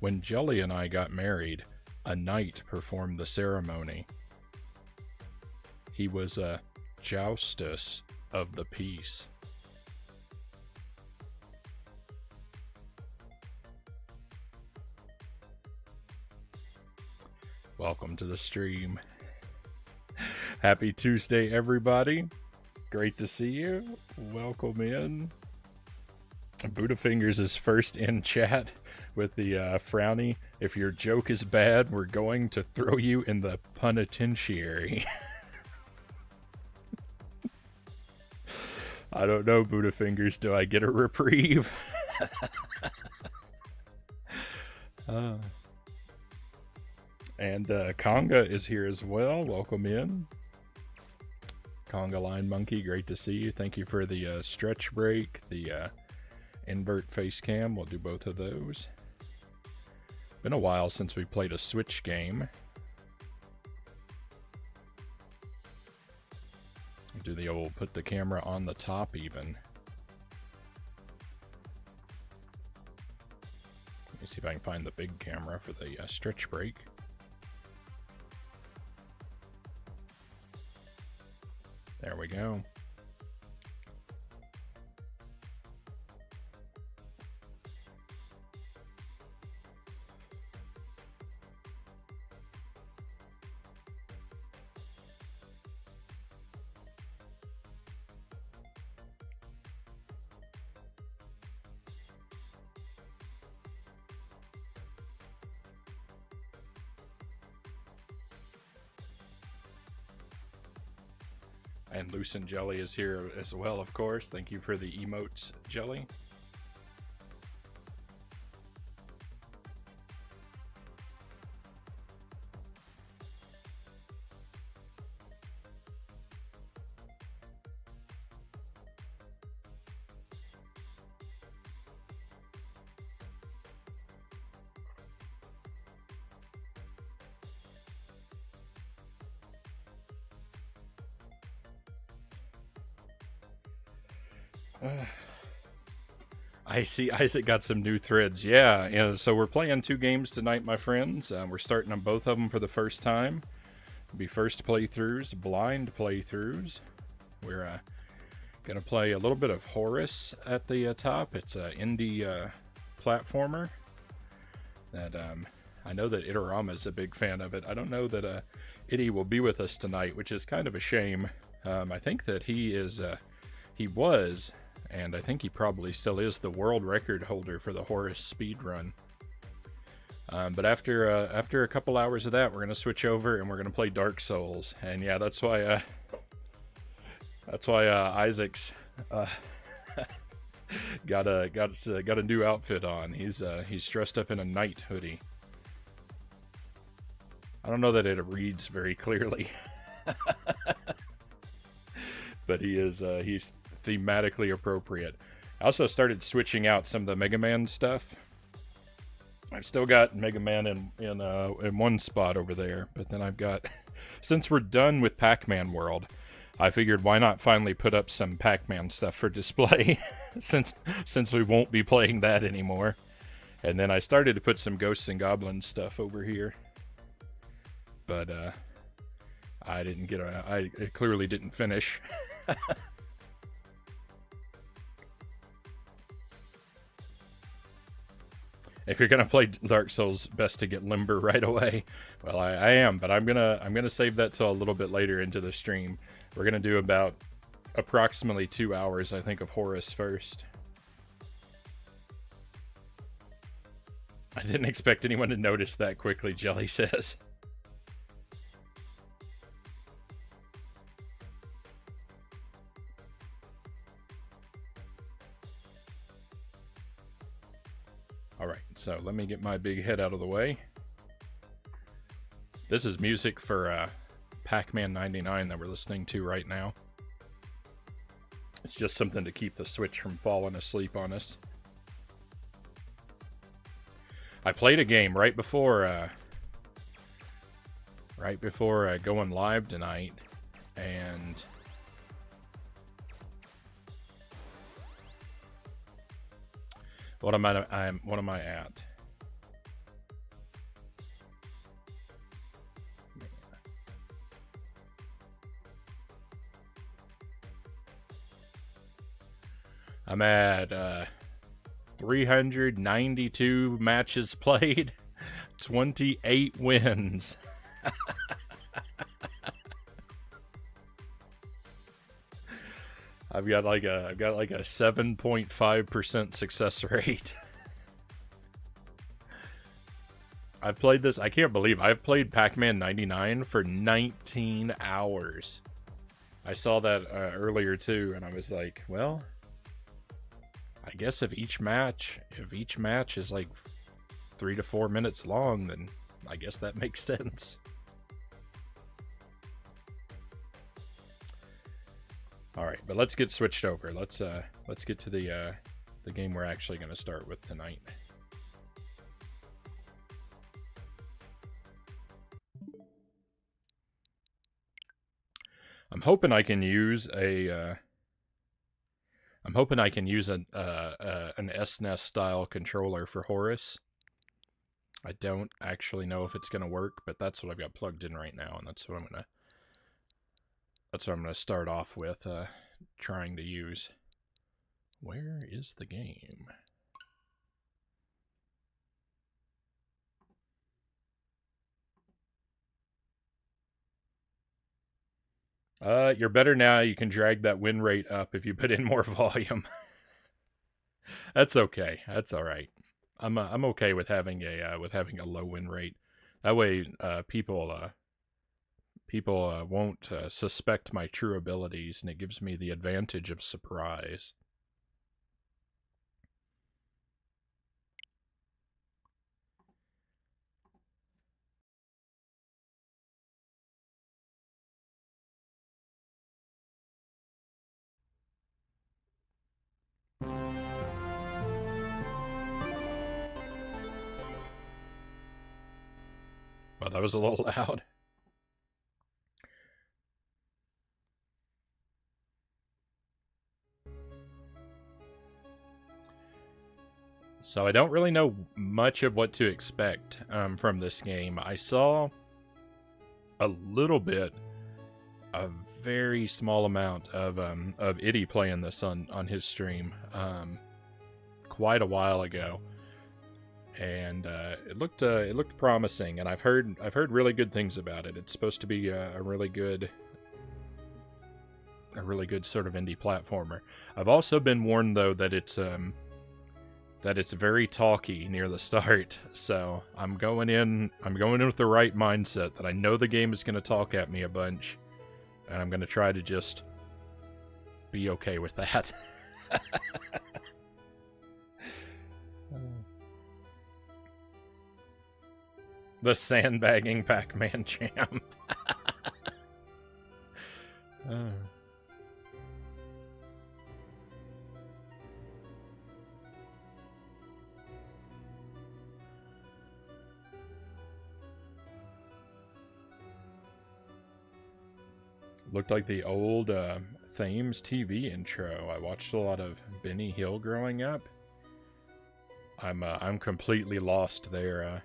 When Jelly and I got married, a knight performed the ceremony. He was a joustus of the peace. Welcome to the stream. Happy Tuesday, everybody. Great to see you. Welcome in. Budafingers is first in chat with the Frownie. If your joke is bad, we're going to throw you in the penitentiary. I don't know, Budafingers. Do I get a reprieve? And Conga is here as well. Welcome in. Conga Line Monkey, great to see you. Thank you for the stretch break, the invert face cam. We'll do both of those. Been a while since we played a Switch game. Do the old put the camera on the top even. Let me see if I can find the big camera for the stretch break. There we go. And Lucent Jelly is here as well, of course. Thank you for the emotes, Jelly. I see Isaac got some new threads. Yeah, so we're playing 2 games tonight, my friends. We're starting on both of them for the first time. It'll be first playthroughs, blind playthroughs. We're going to play a little bit of Horace at the top. It's an indie platformer that I know that Itarama is a big fan of it. I don't know that Itty will be with us tonight, which is kind of a shame. I think that he was, and I think he probably still is, the world record holder for the Horace speedrun. But after a couple hours of that, we're gonna switch over and we're gonna play Dark Souls. And yeah, that's why Isaac's got a new outfit on. He's dressed up in a knight hoodie. I don't know that it reads very clearly, but he's thematically appropriate. I also started switching out some of the Mega Man stuff. I've still got Mega Man in one spot over there, but then I've got, since we're done with Pac-Man World, I figured why not finally put up some Pac-Man stuff for display since we won't be playing that anymore. And then I started to put some Ghosts and Goblins stuff over here, but I clearly didn't finish. If you're gonna play Dark Souls, best to get limber right away. Well, I am, but I'm gonna save that till a little bit later into the stream. We're gonna do about approximately 2 hours, I think, of Horace first. I didn't expect anyone to notice that quickly, Jelly says. Alright, so let me get my big head out of the way. This is music for Pac-Man 99 that we're listening to right now. It's just something to keep the Switch from falling asleep on us. I played a game right before going live tonight, and what am I at? I'm at 392 matches played, 28 wins. I've got like a 7.5% success rate. I've played this. I can't believe I've played Pac-Man 99 for 19 hours. I saw that earlier too, and I was like, well, I guess if each match is like 3 to 4 minutes long, then I guess that makes sense. All right, but let's get switched over. Let's get to the game we're actually going to start with tonight. I'm hoping I can use an SNES style controller for Horace. I don't actually know if it's going to work, but that's what I've got plugged in right now, and that's what I'm gonna start off with trying to use. Where is the game? You're better now. You can drag that win rate up if you put in more volume. That's okay. That's all right. I'm okay with having a low win rate. That way, people won't suspect my true abilities, and it gives me the advantage of surprise. Well, that was a little loud. So I don't really know much of what to expect from this game. I saw a little bit, a very small amount of Itty playing this on his stream quite a while ago, and it looked promising. And I've heard really good things about it. It's supposed to be a really good sort of indie platformer. I've also been warned though that it's very talky near the start, so I'm going in with the right mindset that I know the game is going to talk at me a bunch, and I'm going to try to just be okay with that. The sandbagging Pac-Man champ. Looked like the old Thames TV intro. I watched a lot of Benny Hill growing up. I'm completely lost there,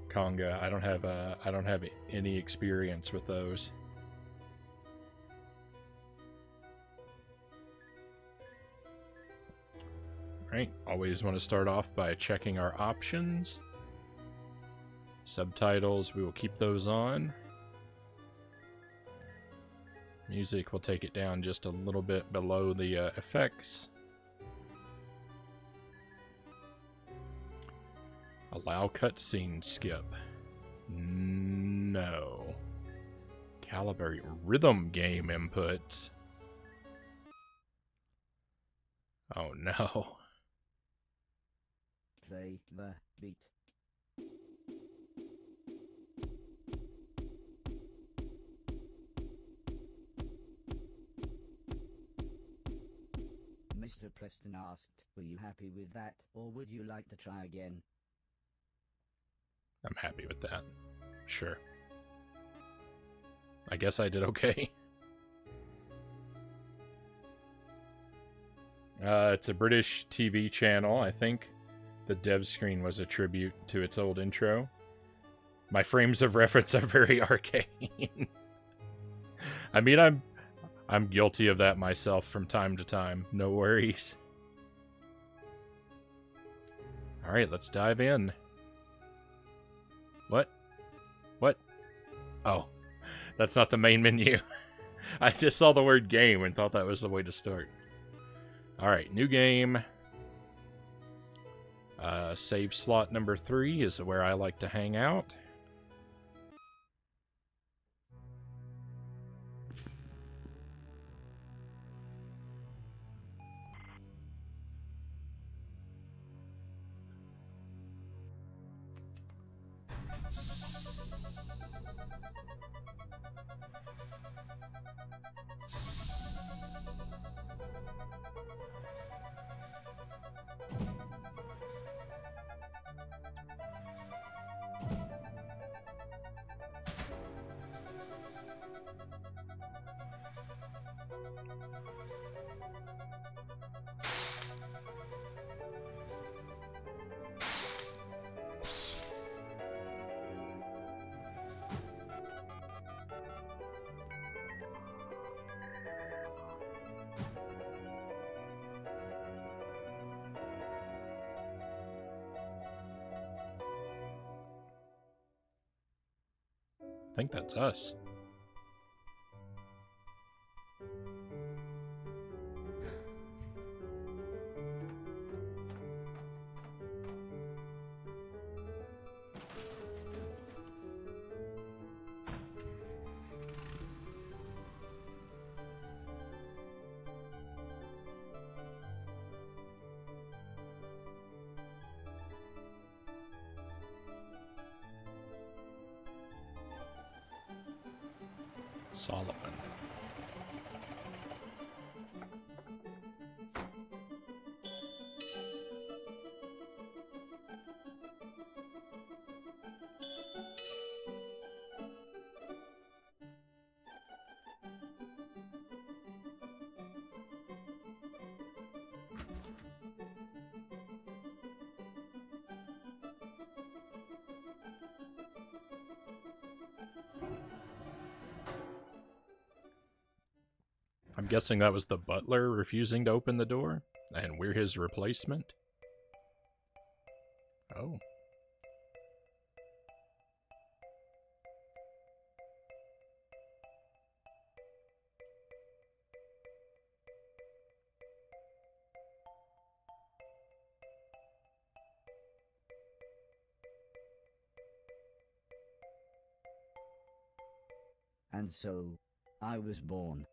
Conga. I don't have any experience with those. Right. Always want to start off by checking our options. Subtitles, we will keep those on. Music, we'll take it down just a little bit below the effects. Allow cutscene skip. No. Calibrate rhythm game inputs. Oh no. Play the beat. Mr. Preston asked, were you happy with that, or would you like to try again? I'm happy with that. Sure. I guess I did okay. It's a British TV channel. I think the dev screen was a tribute to its old intro. My frames of reference are very arcane. I mean, I'm guilty of that myself from time to time. No worries. Alright, let's dive in. What? What? Oh, that's not the main menu. I just saw the word game and thought that was the way to start. Alright, new game. Save slot number 3 is where I like to hang out. I think that's us. Solomon. I'm guessing that was the butler refusing to open the door, and we're his replacement? Oh. And so, I was born.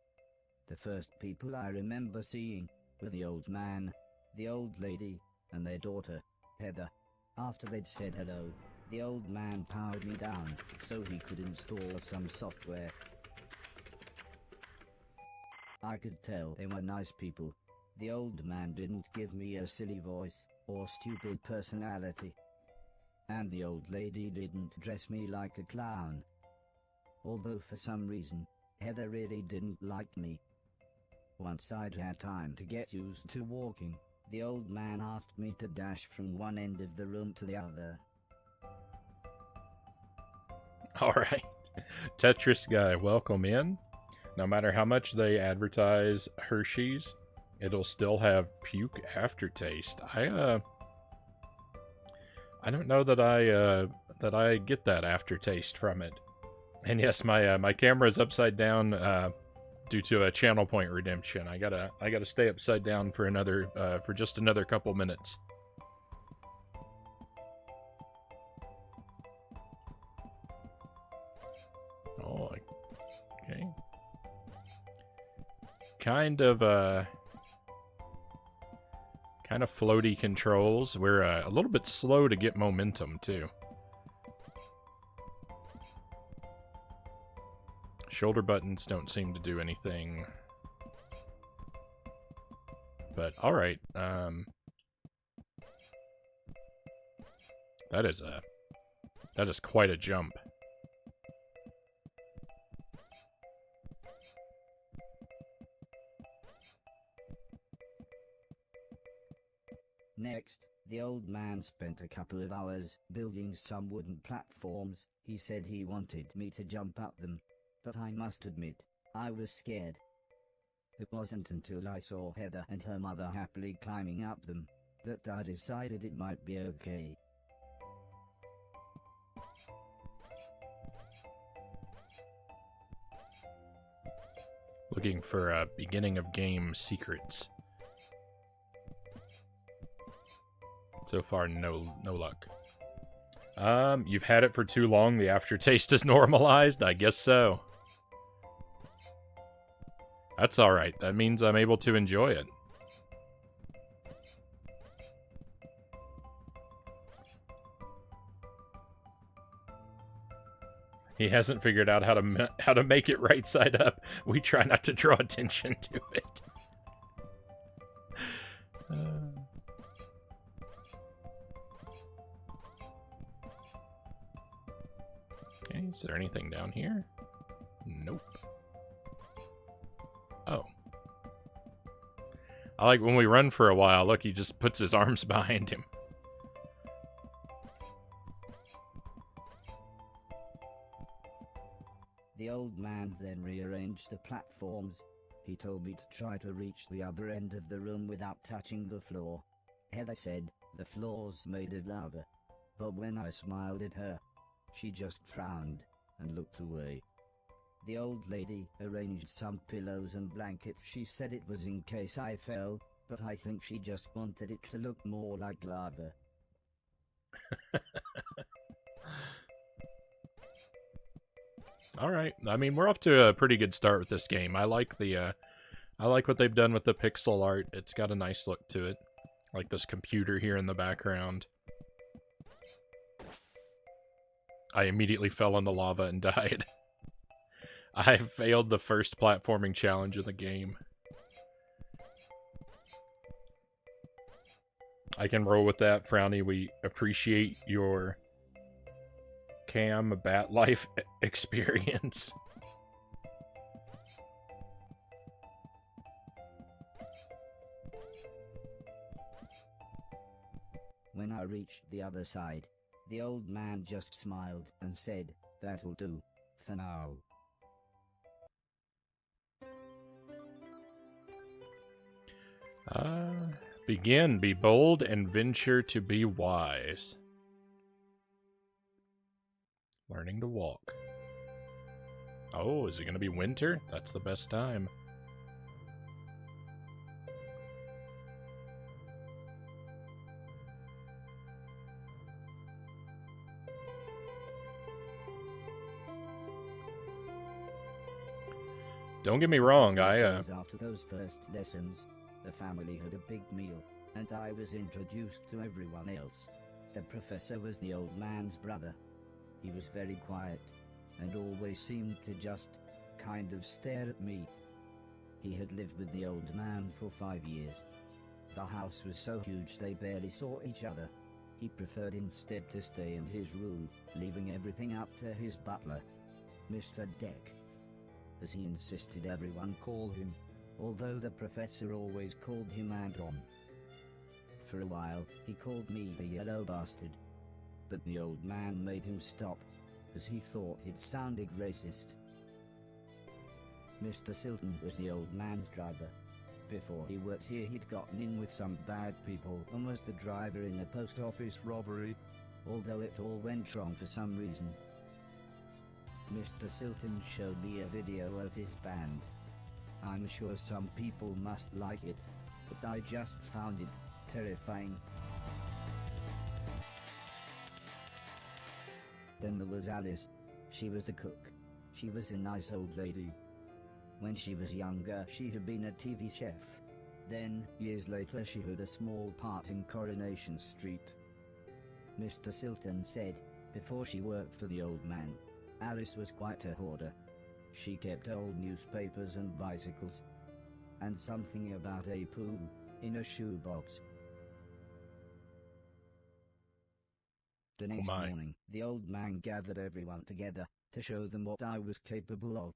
The first people I remember seeing were the old man, the old lady, and their daughter, Heather. After they'd said hello, the old man powered me down so he could install some software. I could tell they were nice people. The old man didn't give me a silly voice or stupid personality. And the old lady didn't dress me like a clown. Although for some reason, Heather really didn't like me. Once I'd had time to get used to walking, the old man asked me to dash from one end of the room to the other. Alright. Tetris guy, welcome in. No matter how much they advertise Hershey's, it'll still have puke aftertaste. I don't know that I get that aftertaste from it. And yes, my camera's upside down due to a channel point redemption. I gotta stay upside down for just another couple minutes. Oh, okay. Kind of floaty controls. We're a little bit slow to get momentum too. Shoulder buttons don't seem to do anything. But alright, that is quite a jump. Next, the old man spent a couple of hours building some wooden platforms. He said he wanted me to jump up them, but I must admit, I was scared. It wasn't until I saw Heather and her mother happily climbing up them that I decided it might be okay. Looking for beginning of game secrets. So far, no luck. You've had it for too long. The aftertaste is normalized. I guess so. That's all right. That means I'm able to enjoy it. He hasn't figured out how to make it right side up. We try not to draw attention to it. Okay, is there anything down here? Nope. Oh. I like when we run for a while, look, he just puts his arms behind him. The old man then rearranged the platforms. He told me to try to reach the other end of the room without touching the floor. Heather said, the floor's made of lava. But when I smiled at her, she just frowned and looked away. The old lady arranged some pillows and blankets. She said it was in case I fell, but I think she just wanted it to look more like lava. Alright, I mean, we're off to a pretty good start with this game. I like what they've done with the pixel art. It's got a nice look to it. I like this computer here in the background. I immediately fell in the lava and died. I failed the first platforming challenge of the game. I can roll with that, Frownie. We appreciate your cam bat life experience. When I reached the other side, the old man just smiled and said, "That'll do, for now." Begin, be bold, and venture to be wise. Learning to walk. Oh, is it going to be winter? That's the best time. Don't get me wrong, After those first lessons, the family had a big meal, and I was introduced to everyone else. The professor was the old man's brother. He was very quiet, and always seemed to just kind of stare at me. He had lived with the old man for 5 years. The house was so huge they barely saw each other. He preferred instead to stay in his room, leaving everything up to his butler, Mr. Deck, as he insisted everyone call him, although the professor always called him Anton. For a while, he called me the yellow bastard, but the old man made him stop, as he thought it sounded racist. Mr. Silton was the old man's driver. Before he worked here, he'd gotten in with some bad people and was the driver in a post office robbery, although it all went wrong for some reason. Mr. Silton showed me a video of his band. I'm sure some people must like it, but I just found it terrifying. Then there was Alice. She was the cook. She was a nice old lady. When she was younger, she had been a TV chef. Then, years later, she had a small part in Coronation Street. Mr. Silton said, before she worked for the old man, Alice was quite a hoarder. She kept old newspapers and bicycles, and something about a poo in a shoebox. The next morning, the old man gathered everyone together to show them what I was capable of.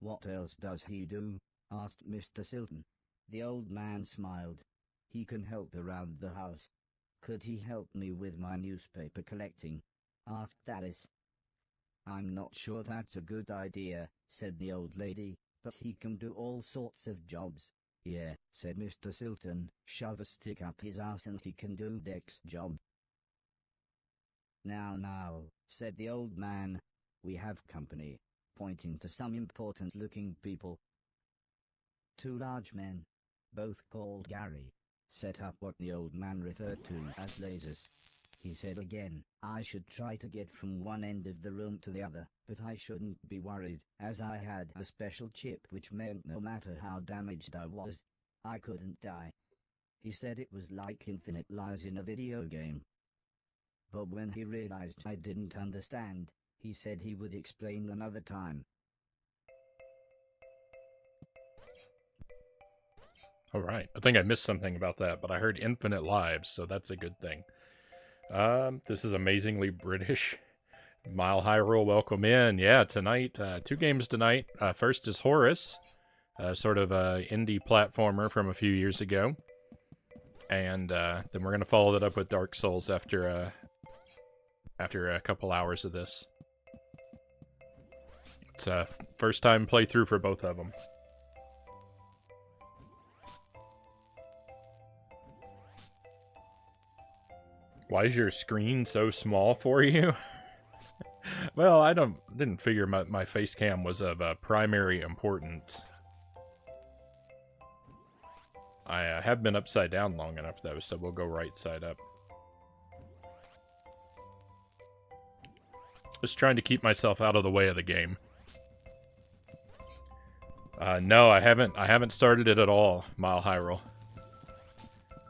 "What else does he do?" asked Mr. Silton. The old man smiled. "He can help around the house." "Could he help me with my newspaper collecting?" asked Alice. "I'm not sure that's a good idea," said the old lady, "but he can do all sorts of jobs. Yeah, said Mr. Silton, shove a stick up his ass and he can do Deck's job. Now, said the old man. We have company, pointing to some important-looking people. Two large men, both called Gary, set up what the old man referred to as lasers. He said again, I should try to get from one end of the room to the other, but I shouldn't be worried, as I had a special chip which meant no matter how damaged I was, I couldn't die. He said it was like infinite lives in a video game. But when he realized I didn't understand, he said he would explain another time. All right. I think I missed something about that, but I heard infinite lives, so that's a good thing. This is amazingly British. Mile High Rule, welcome in. Yeah, tonight, 2 games tonight. First is Horace, sort of a indie platformer from a few years ago. And then we're going to follow that up with Dark Souls after a couple hours of this. It's a first time playthrough for both of them. Why is your screen so small for you? Well, I didn't figure my face cam was of primary importance. I have been upside down long enough though, so we'll go right side up. Just trying to keep myself out of the way of the game. No, I haven't started it at all, Mile High Roll.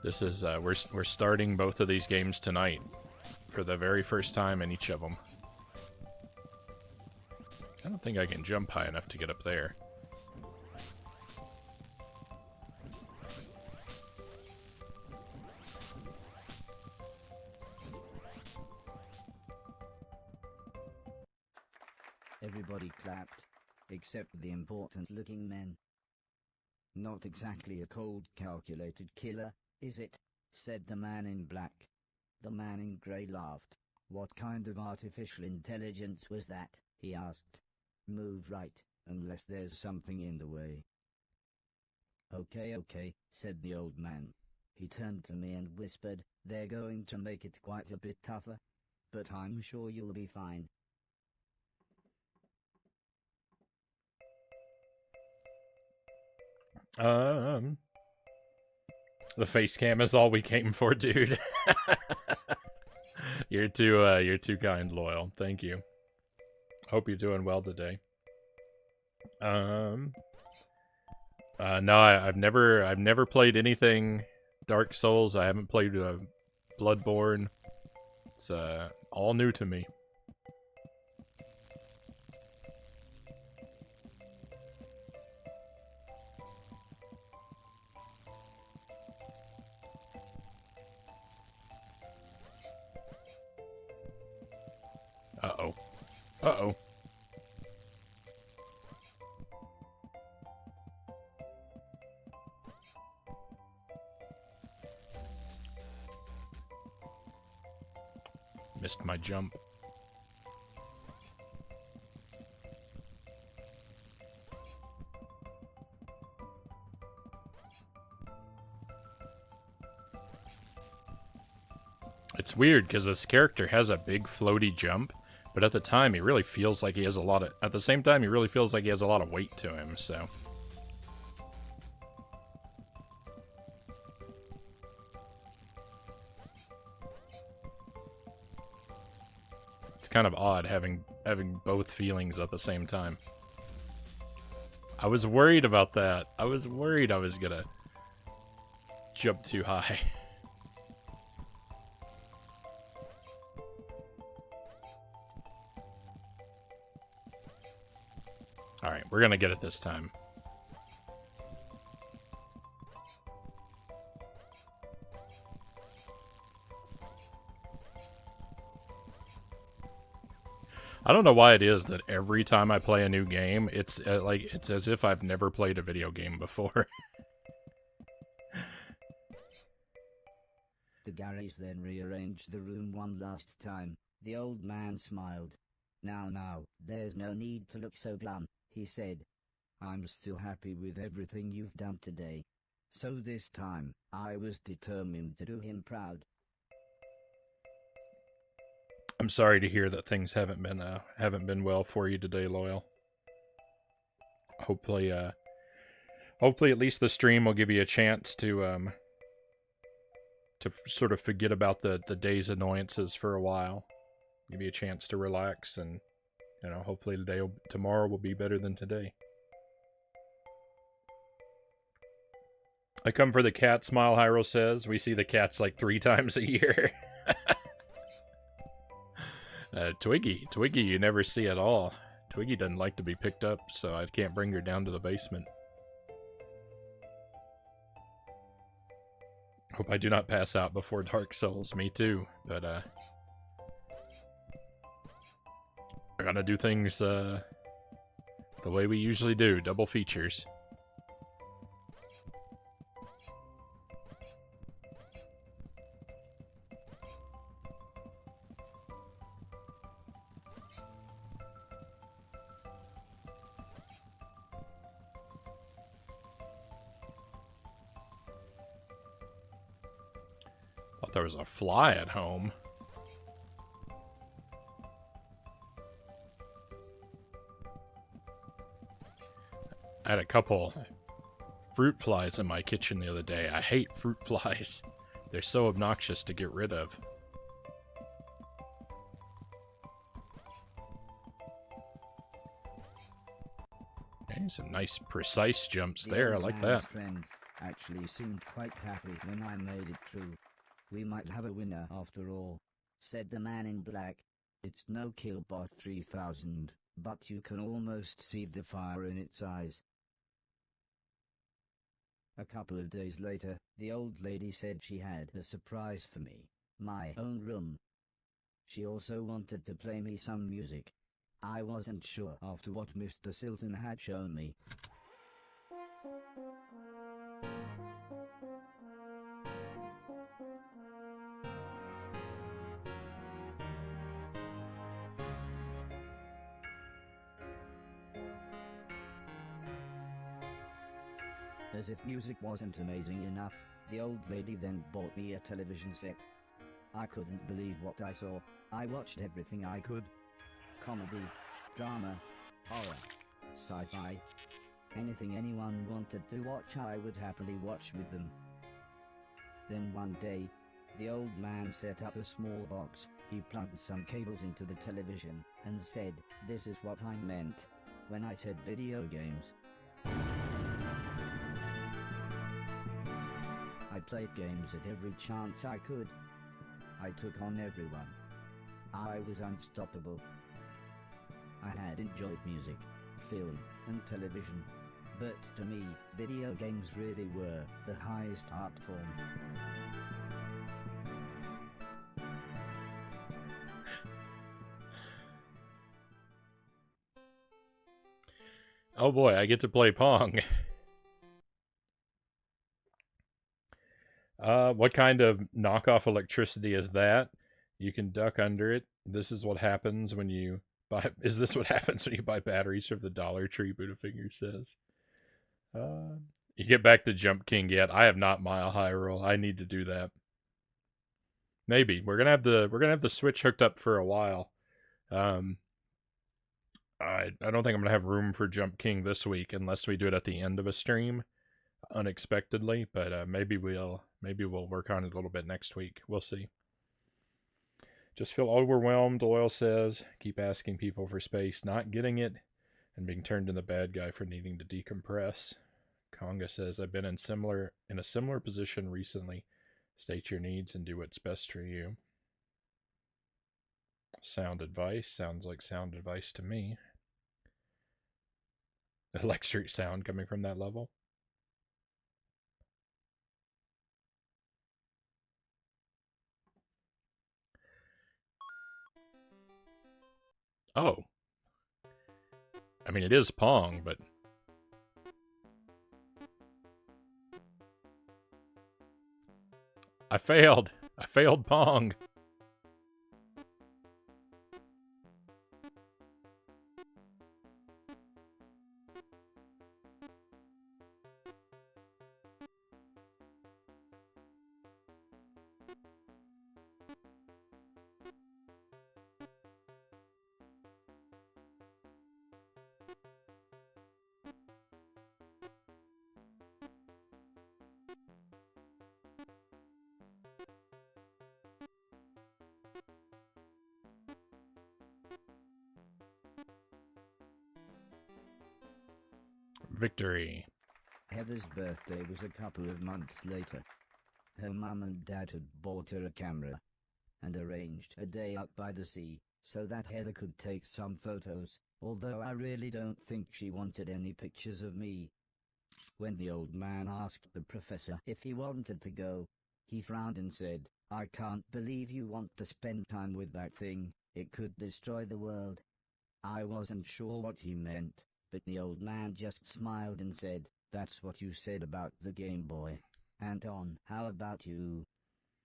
This is we're starting both of these games tonight for the very first time in each of them. I don't think I can jump high enough to get up there. Everybody clapped, except the important-looking men. Not exactly a cold, calculated killer, is it? Said the man in black. The man in grey laughed. What kind of artificial intelligence was that? He asked. Move right, unless there's something in the way. Okay, said the old man. He turned to me and whispered, they're going to make it quite a bit tougher, but I'm sure you'll be fine. The face cam is all we came for, dude. You're too kind, Loyal. Thank you. Hope you're doing well today. No, I've never played anything Dark Souls. I haven't played Bloodborne. It's all new to me. Uh-oh. Uh-oh. Missed my jump. It's weird because this character has a big floaty jump, but at the time he really feels like he has a lot of... At the same time, he really feels like he has a lot of weight to him, so... It's kind of odd having both feelings at the same time. I was worried about that. I was worried I was gonna jump too high. Alright, we're gonna get it this time. I don't know why it is that every time I play a new game, it's it's as if I've never played a video game before. The Garys then rearranged the room one last time. The old man smiled. Now, there's no need to look so glum, he said. I'm still happy with everything you've done today. So this time, I was determined to do him proud. I'm sorry to hear that things haven't been well for you today, Loyal. Hopefully, hopefully at least the stream will give you a chance to sort of forget about the day's annoyances for a while. Give you a chance to relax, and hopefully tomorrow will be better than today. I come for the cat, Smile Hyrule says. We see the cats like 3 times a year. Twiggy, you never see at all. Twiggy doesn't like to be picked up, so I can't bring her down to the basement. Hope I do not pass out before Dark Souls. Me too, but I gotta do things the way we usually do, double features. Thought there was a fly at home. I had a couple fruit flies in my kitchen the other day. I hate fruit flies. They're so obnoxious to get rid of. Okay, some nice precise jumps there. I like that. Friends actually seemed quite happy when I made it through. We might have a winner after all, said the man in black. It's no Killbot 3000, but you can almost see the fire in its eyes. A couple of days later, the old lady said she had a surprise for me, my own room. She also wanted to play me some music. I wasn't sure after what Mr. Silton had shown me. As if music wasn't amazing enough, the old lady then bought me a television set. I couldn't believe what I saw. I watched everything I could. Comedy, drama, horror, sci-fi. Anything anyone wanted to watch I would happily watch with them. Then one day, the old man set up a small box. He plugged some cables into the television and said, "This is what I meant when I said video games." I played games at every chance I could. I took on everyone. I was unstoppable. I had enjoyed music, film, and television. But to me, video games really were the highest art form. Oh boy, I get to play Pong. What kind of knockoff electricity is that? You can duck under it. This is what happens when you buy. Is this what happens when you buy batteries from the Dollar Tree? Buddhafinger says. You get back to Jump King yet? I have not Mile High Roll. I need to do that. Maybe we're gonna have the Switch hooked up for a while. I don't think I'm gonna have room for Jump King this week unless we do it at the end of a stream, unexpectedly. But maybe we'll work on it a little bit next week. We'll see. Just feel overwhelmed, Loyal says. Keep asking people for space, not getting it, and being turned into the bad guy for needing to decompress. Conga says, I've been in a similar position recently. State your needs and do what's best for you. Sound advice. Sounds like sound advice to me. Electric sound coming from that level. Oh. I mean, it is Pong, but... I failed. I failed Pong. victory. Heather's birthday was a couple of months later. Her mum and dad had bought her a camera and arranged a day out by the sea so that Heather could take some photos, although I really don't think she wanted any pictures of me. When the old man asked the professor if he wanted to go, he frowned and said, "I can't believe you want to spend time with that thing, it could destroy the world." I wasn't sure what he meant, but the old man just smiled and said, "That's what you said about the Game Boy. Anton, how about you?"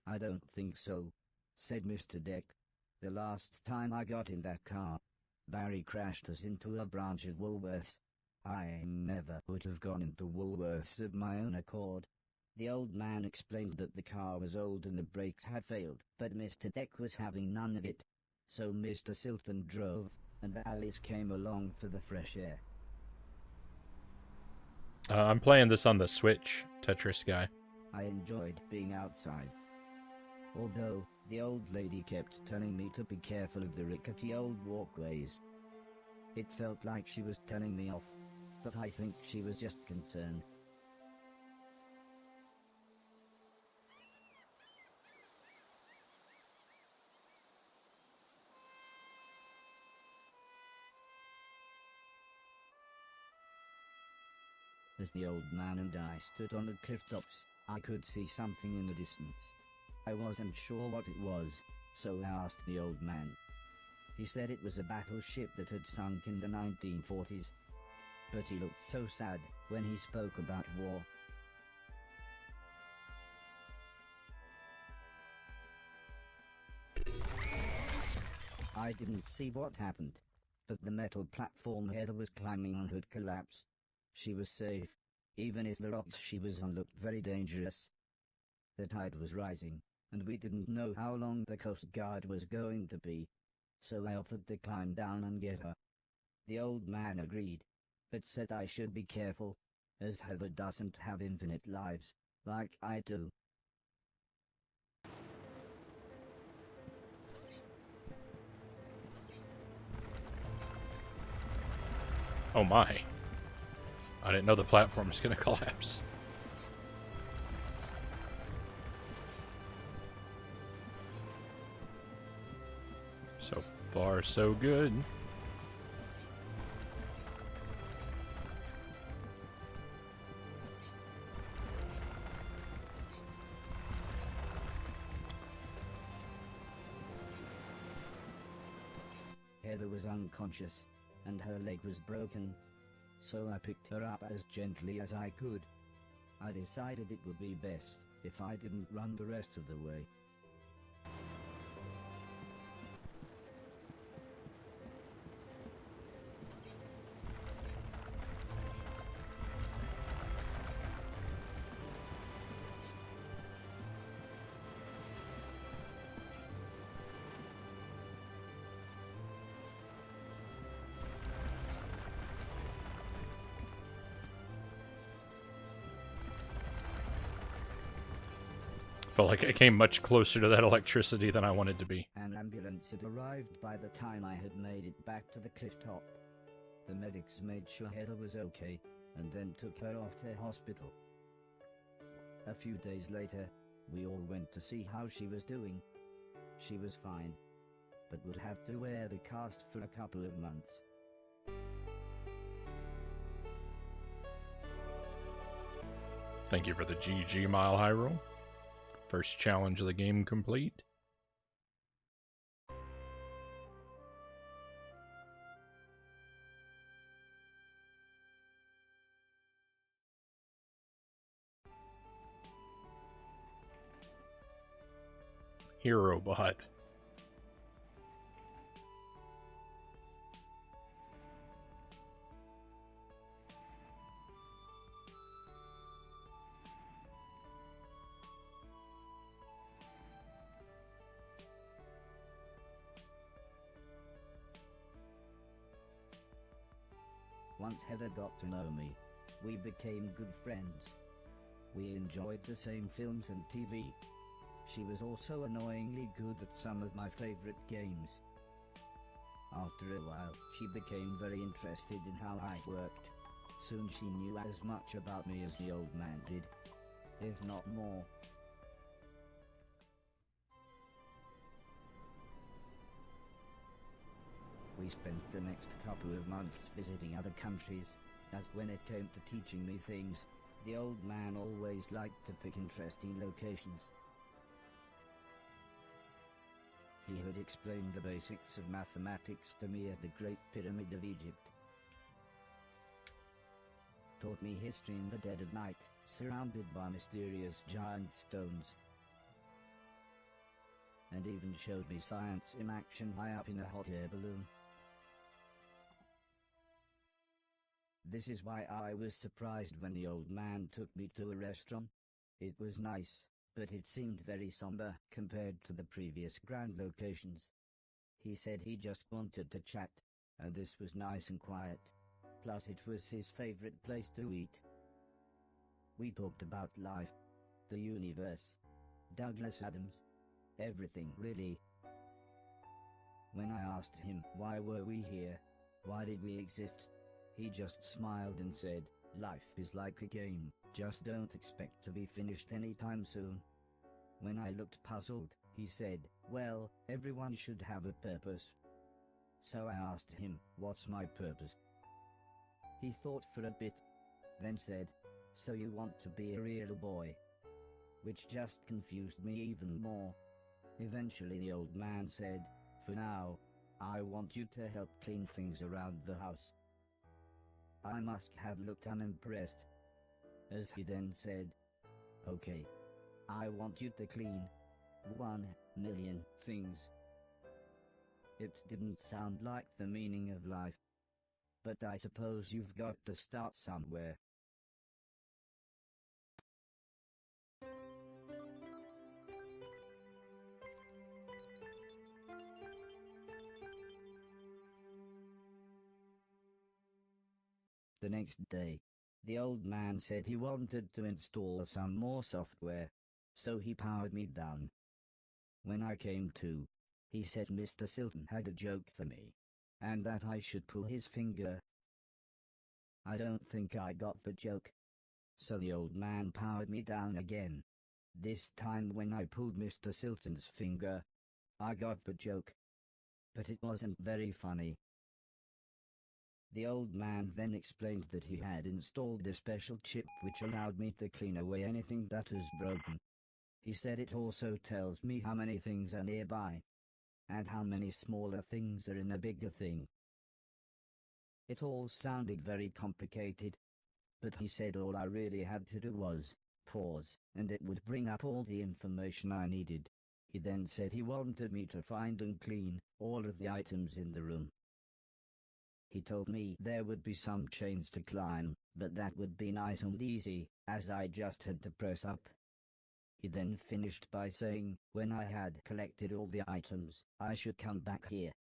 "I don't think so," said Mr. Deck. "The last time I got in that car, Barry crashed us into a branch of Woolworths. I never would have gone into Woolworths of my own accord." The old man explained that the car was old and the brakes had failed, but Mr. Deck was having none of it. So Mr. Silton drove, and Alice came along for the fresh air. I'm playing this on the Switch, Tetris guy. I enjoyed being outside. Although, the old lady kept telling me to be careful of the rickety old walkways. It felt like she was telling me off, but I think she was just concerned. As the old man and I stood on the cliff tops, I could see something in the distance. I wasn't sure what it was, so I asked the old man. He said it was a battleship that had sunk in the 1940s. But he looked so sad when he spoke about war. I didn't see what happened, but the metal platform Heather was climbing on had collapsed. She was safe, even if the rocks she was on looked very dangerous. The tide was rising, and we didn't know how long the Coast Guard was going to be, so I offered to climb down and get her. The old man agreed, but said I should be careful, as Heather doesn't have infinite lives, like I do. Oh my. I didn't know the platform was going to collapse. So far, so good. Heather was unconscious, and her leg was broken, so I picked her up as gently as I could. I decided it would be best if I didn't run the rest of the way. Felt like I came much closer to that electricity than I wanted to be. An ambulance had arrived by the time I had made it back to the cliff top. The medics made sure Heather was okay, and then took her off to hospital. A few days later, we all went to see how she was doing. She was fine, but would have to wear the cast for a couple of months. Thank you for the GG Mile High Roll. First challenge of the game complete. Hero Bot. Once Heather got to know me, we became good friends. We enjoyed the same films and TV. She was also annoyingly good at some of my favorite games. After a while, she became very interested in how I worked. Soon she knew as much about me as the old man did, if not more. We spent the next couple of months visiting other countries, as when it came to teaching me things, the old man always liked to pick interesting locations. He had explained the basics of mathematics to me at the Great Pyramid of Egypt. Taught me history in the dead of night, surrounded by mysterious giant stones. And even showed me science in action high up in a hot air balloon. This is why I was surprised when the old man took me to a restaurant. It was nice, but it seemed very somber compared to the previous grand locations. He said he just wanted to chat, and this was nice and quiet. Plus it was his favorite place to eat. We talked about life, the universe, Douglas Adams, everything really. When I asked him why were we here, why did we exist, he just smiled and said, life is like a game, just don't expect to be finished anytime soon. When I looked puzzled, he said, well, everyone should have a purpose. So I asked him, what's my purpose? He thought for a bit, then said, so you want to be a real boy? Which just confused me even more. Eventually the old man said, for now, I want you to help clean things around the house. I must have looked unimpressed, as he then said, okay, I want you to clean 1,000,000 things. It didn't sound like the meaning of life, but I suppose you've got to start somewhere. The next day, the old man said he wanted to install some more software, so he powered me down. When I came to, he said Mr. Silton had a joke for me, and that I should pull his finger. I don't think I got the joke, so the old man powered me down again. This time when I pulled Mr. Silton's finger, I got the joke, but it wasn't very funny. The old man then explained that he had installed a special chip which allowed me to clean away anything that was broken. He said it also tells me how many things are nearby, and how many smaller things are in a bigger thing. It all sounded very complicated, but he said all I really had to do was pause, and it would bring up all the information I needed. He then said he wanted me to find and clean all of the items in the room. He told me there would be some chains to climb, but that would be nice and easy, as I just had to press up. He then finished by saying, when I had collected all the items, I should come back here.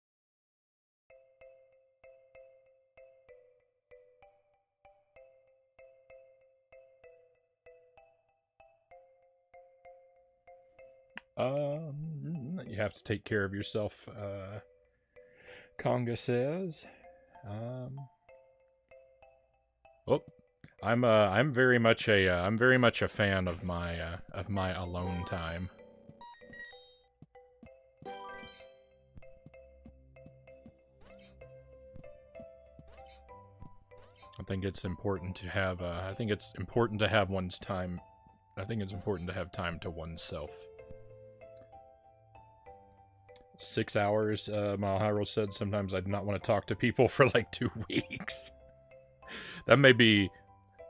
You have to take care of yourself, Conga says. Oh, I'm very much a fan of my alone time. I think it's important to have one's time. I think it's important to have time to oneself. 6 hours, Malhiro said. Sometimes I do not want to talk to people for like 2 weeks. That may be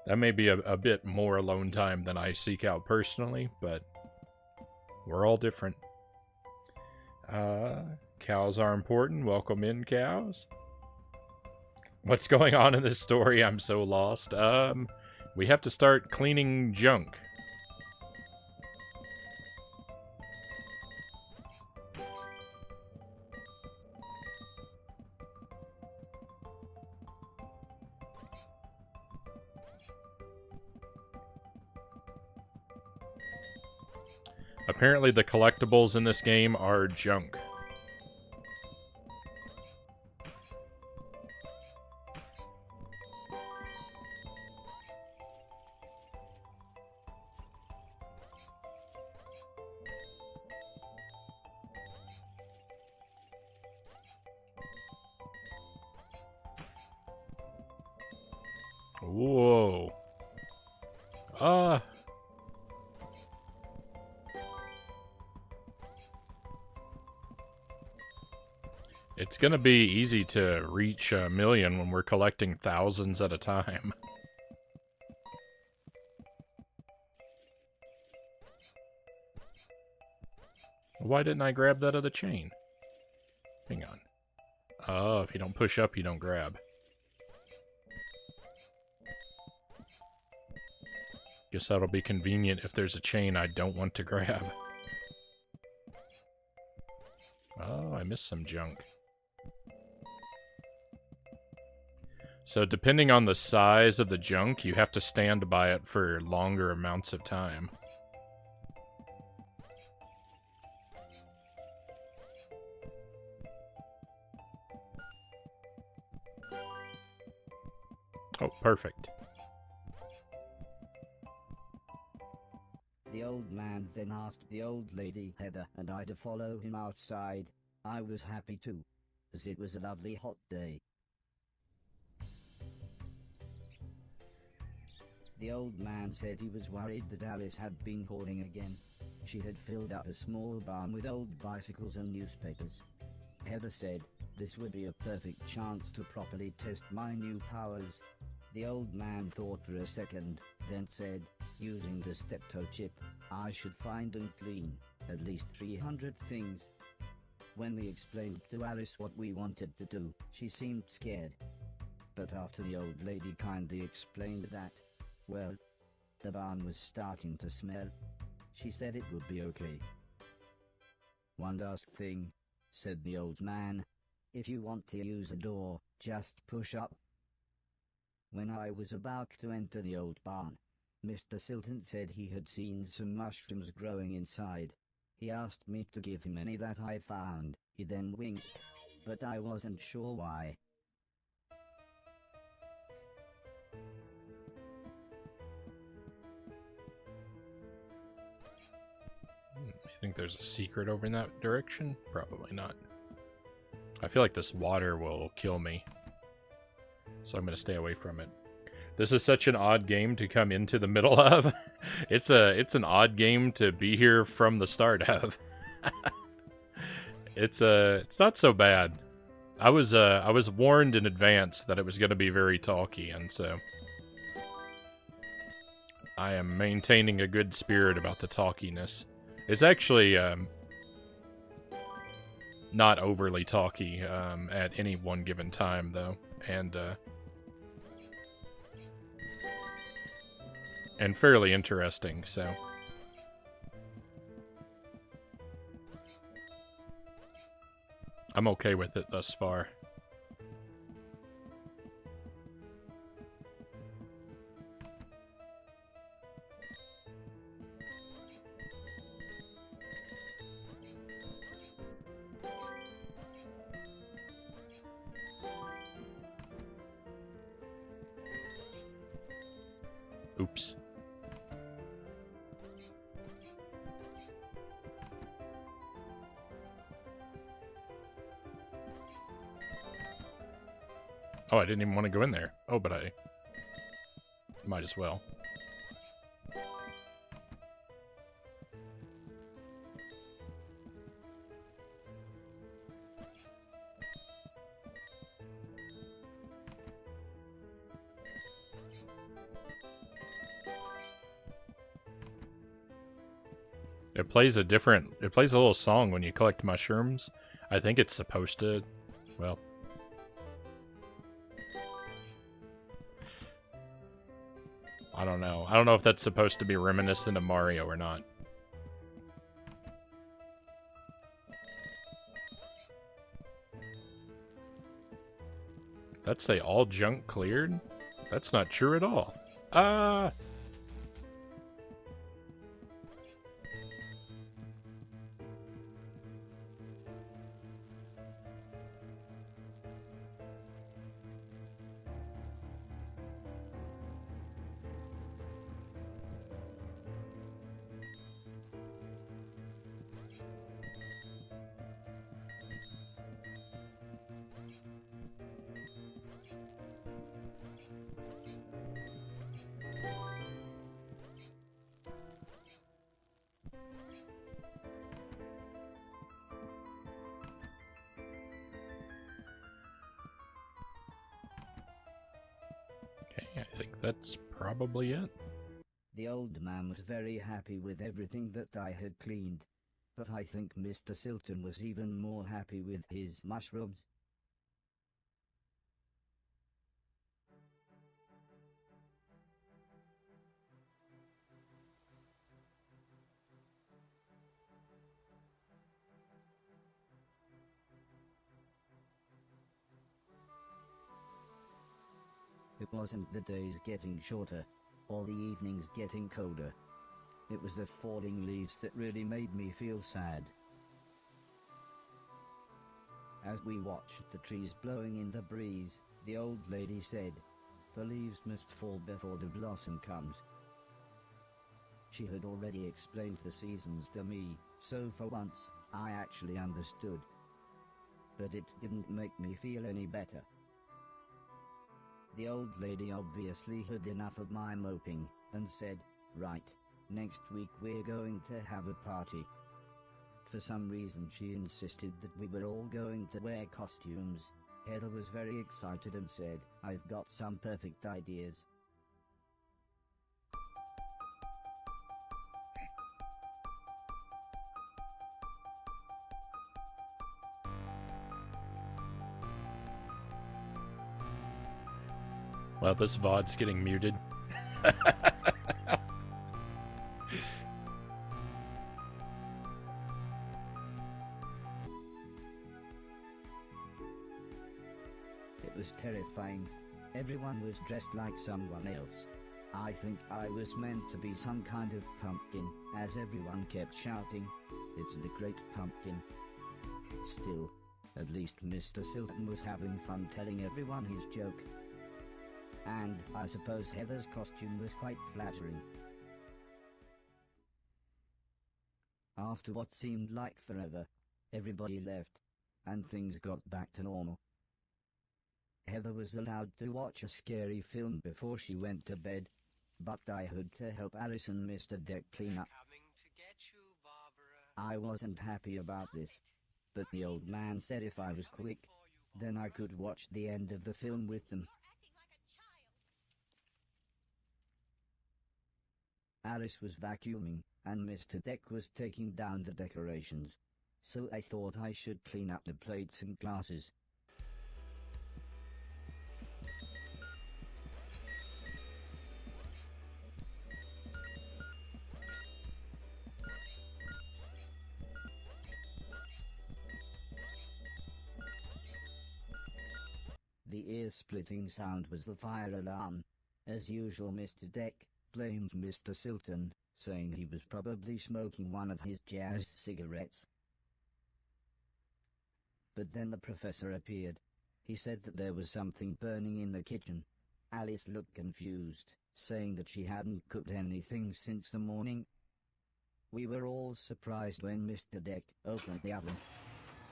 a bit more alone time than I seek out personally, but we're all different. Cows are important. Welcome in, cows. What's going on in this story? I'm so lost. We have to start cleaning junk. Apparently the collectibles in this game are junk. Whoa. Ah. It's gonna be easy to reach 1,000,000 when we're collecting thousands at a time. Why didn't I grab that other chain? Hang on. Oh, if you don't push up, you don't grab. Guess that'll be convenient if there's a chain I don't want to grab. Oh, I missed some junk. So depending on the size of the junk, you have to stand by it for longer amounts of time. Oh, perfect. The old man then asked the old lady Heather and I to follow him outside. I was happy to, as it was a lovely hot day. The old man said he was worried that Alice had been hoarding again. She had filled up a small barn with old bicycles and newspapers. Heather said, this would be a perfect chance to properly test my new powers. The old man thought for a second, then said, using the steptoe chip, I should find and clean at least 300 things. When we explained to Alice what we wanted to do, she seemed scared. But after the old lady kindly explained that, well, the barn was starting to smell, she said it would be okay. One last thing, said the old man. If you want to use a door, just push up. When I was about to enter the old barn, Mr. Silton said he had seen some mushrooms growing inside. He asked me to give him any that I found. He then winked, but I wasn't sure why. You think there's a secret over in that direction? Probably not. I feel like this water will kill me, so I'm going to stay away from it. This is such an odd game to come into the middle of. It's an odd game to be here from the start of. It's not so bad. I was warned in advance that it was going to be very talky, and so I am maintaining a good spirit about the talkiness. It's actually not overly talky at any one given time, though, and fairly interesting, so. I'm okay with it thus far. Oops. Oh, I didn't even want to go in there. Oh, but I might as well. It plays a little song when you collect mushrooms. I think it's supposed to, well. I don't know. I don't know if that's supposed to be reminiscent of Mario or not. That say all junk cleared? That's not true at all. think that's probably it. The old man was very happy with everything that I had cleaned, but I think Mr. Silton was even more happy with his mushrooms. It wasn't the days getting shorter, or the evenings getting colder. It was the falling leaves that really made me feel sad. As we watched the trees blowing in the breeze, the old lady said, "The leaves must fall before the blossom comes." She had already explained the seasons to me, so for once, I actually understood. But it didn't make me feel any better. The old lady obviously had enough of my moping, and said, "Right, next week we're going to have a party." For some reason she insisted that we were all going to wear costumes. Heather was very excited and said, "I've got some perfect ideas." Well, this VOD's getting muted. It was terrifying. Everyone was dressed like someone else. I think I was meant to be some kind of pumpkin, as everyone kept shouting, "It's the Great Pumpkin." Still, at least Mr. Silton was having fun telling everyone his joke. And I suppose Heather's costume was quite flattering. After what seemed like forever, everybody left, and things got back to normal. Heather was allowed to watch a scary film before she went to bed, but I had to help Alice and Mr. Deck clean up. I wasn't happy about this, but the old man said if I was quick, then I could watch the end of the film with them. Alice was vacuuming, and Mr. Deck was taking down the decorations, so I thought I should clean up the plates and glasses. The ear-splitting sound was the fire alarm. As usual, Mr. Deck blamed Mr. Silton, saying he was probably smoking one of his jazz cigarettes. But then the professor appeared. He said that there was something burning in the kitchen. Alice looked confused, saying that she hadn't cooked anything since the morning. We were all surprised when Mr. Deck opened the oven.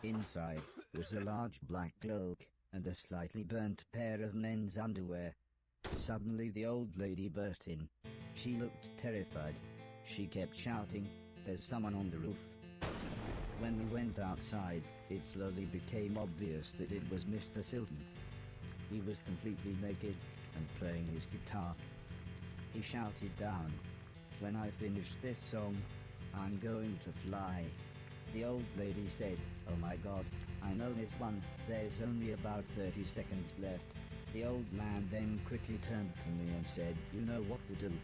Inside was a large black cloak and a slightly burnt pair of men's underwear. Suddenly the old lady burst in. She looked terrified. She kept shouting, "There's someone on the roof." When we went outside, it slowly became obvious that it was Mr. Silton. He was completely naked and playing his guitar. He shouted down, "When I finish this song, I'm going to fly." The old lady said, "Oh my God, I know this one, there's only about 30 seconds left." The old man then quickly turned to me and said, "You know what to do."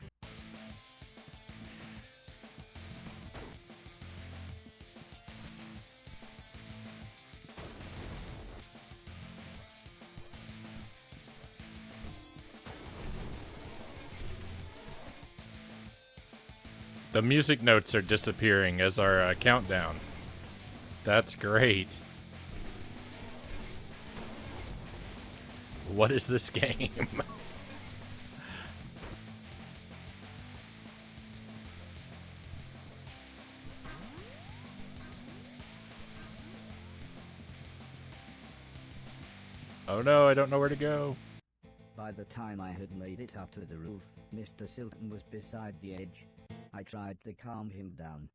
The music notes are disappearing as our countdown. That's great. What is this game? Oh no, I don't know where to go. By the time I had made it up to the roof, Mr. Silton was beside the edge. I tried to calm him down,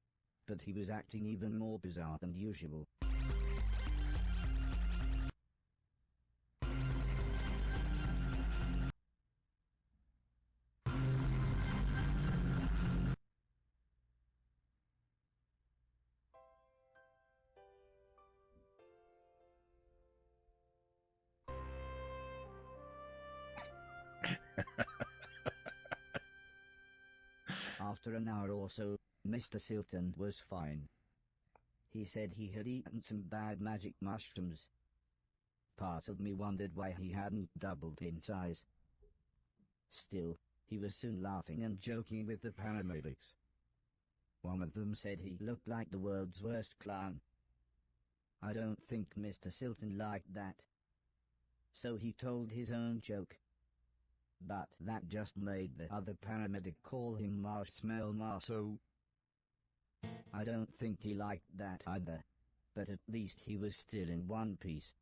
but he was acting even more bizarre than usual. After an hour or so, Mr. Silton was fine. He said he had eaten some bad magic mushrooms. Part of me wondered why he hadn't doubled in size. Still, he was soon laughing and joking with the paramedics. One of them said he looked like the world's worst clown. I don't think Mr. Silton liked that. So he told his own joke. But that just made the other paramedic call him Marshmallow Marso. I don't think he liked that either. But at least he was still in one piece.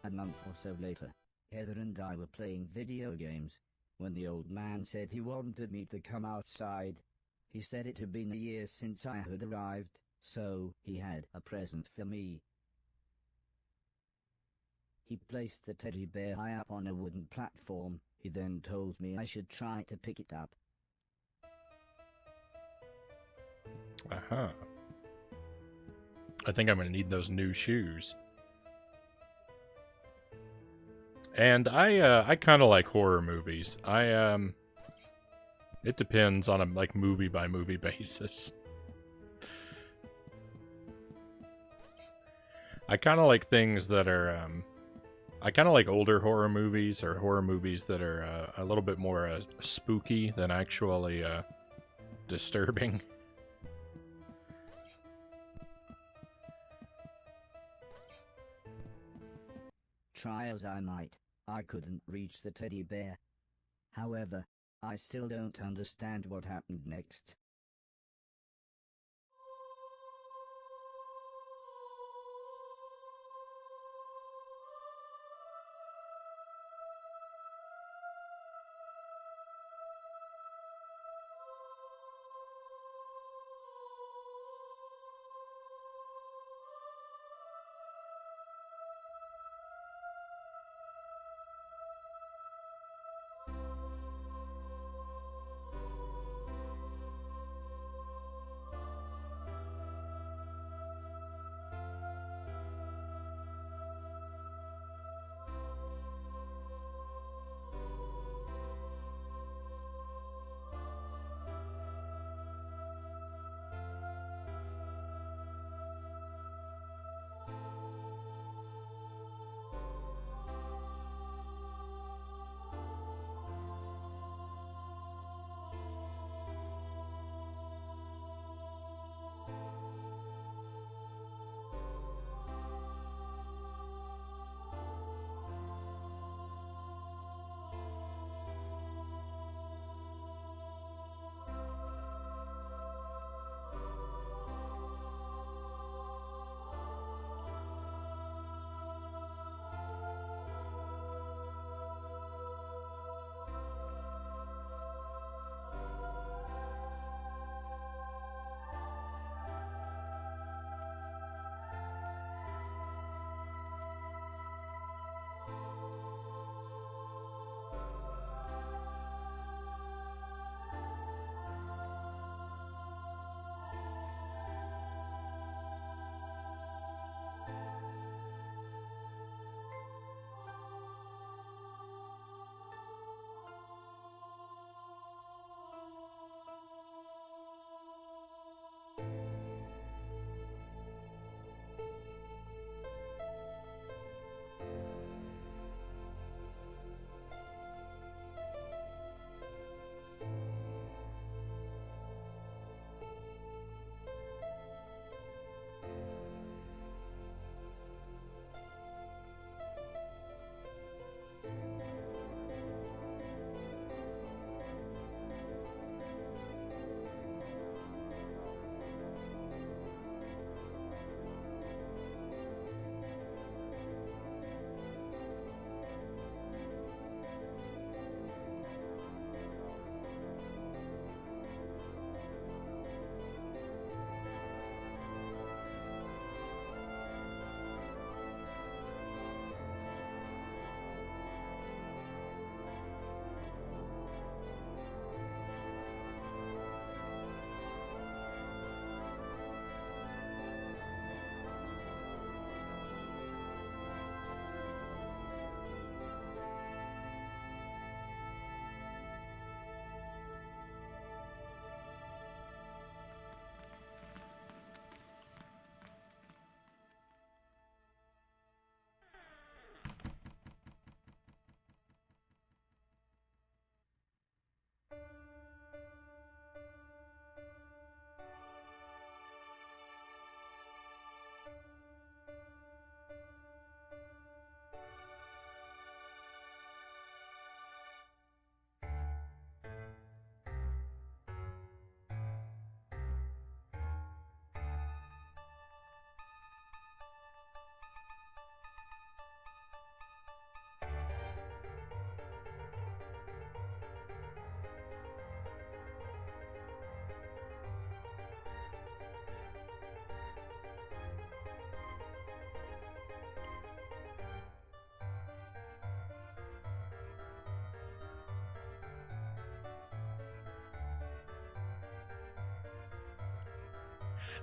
A month or so later, Heather and I were playing video games, when the old man said he wanted me to come outside. He said it had been a year since I had arrived, so he had a present for me. He placed the teddy bear high up on a wooden platform. He then told me I should try to pick it up. Uh-huh. I think I'm going to need those new shoes. And I kind of like horror movies. It depends on a like movie by movie basis. I kind of like things that are I kind of like older horror movies or horror movies that are a little bit more spooky than actually disturbing. Try as I might, I couldn't reach the teddy bear. However, I still don't understand what happened next.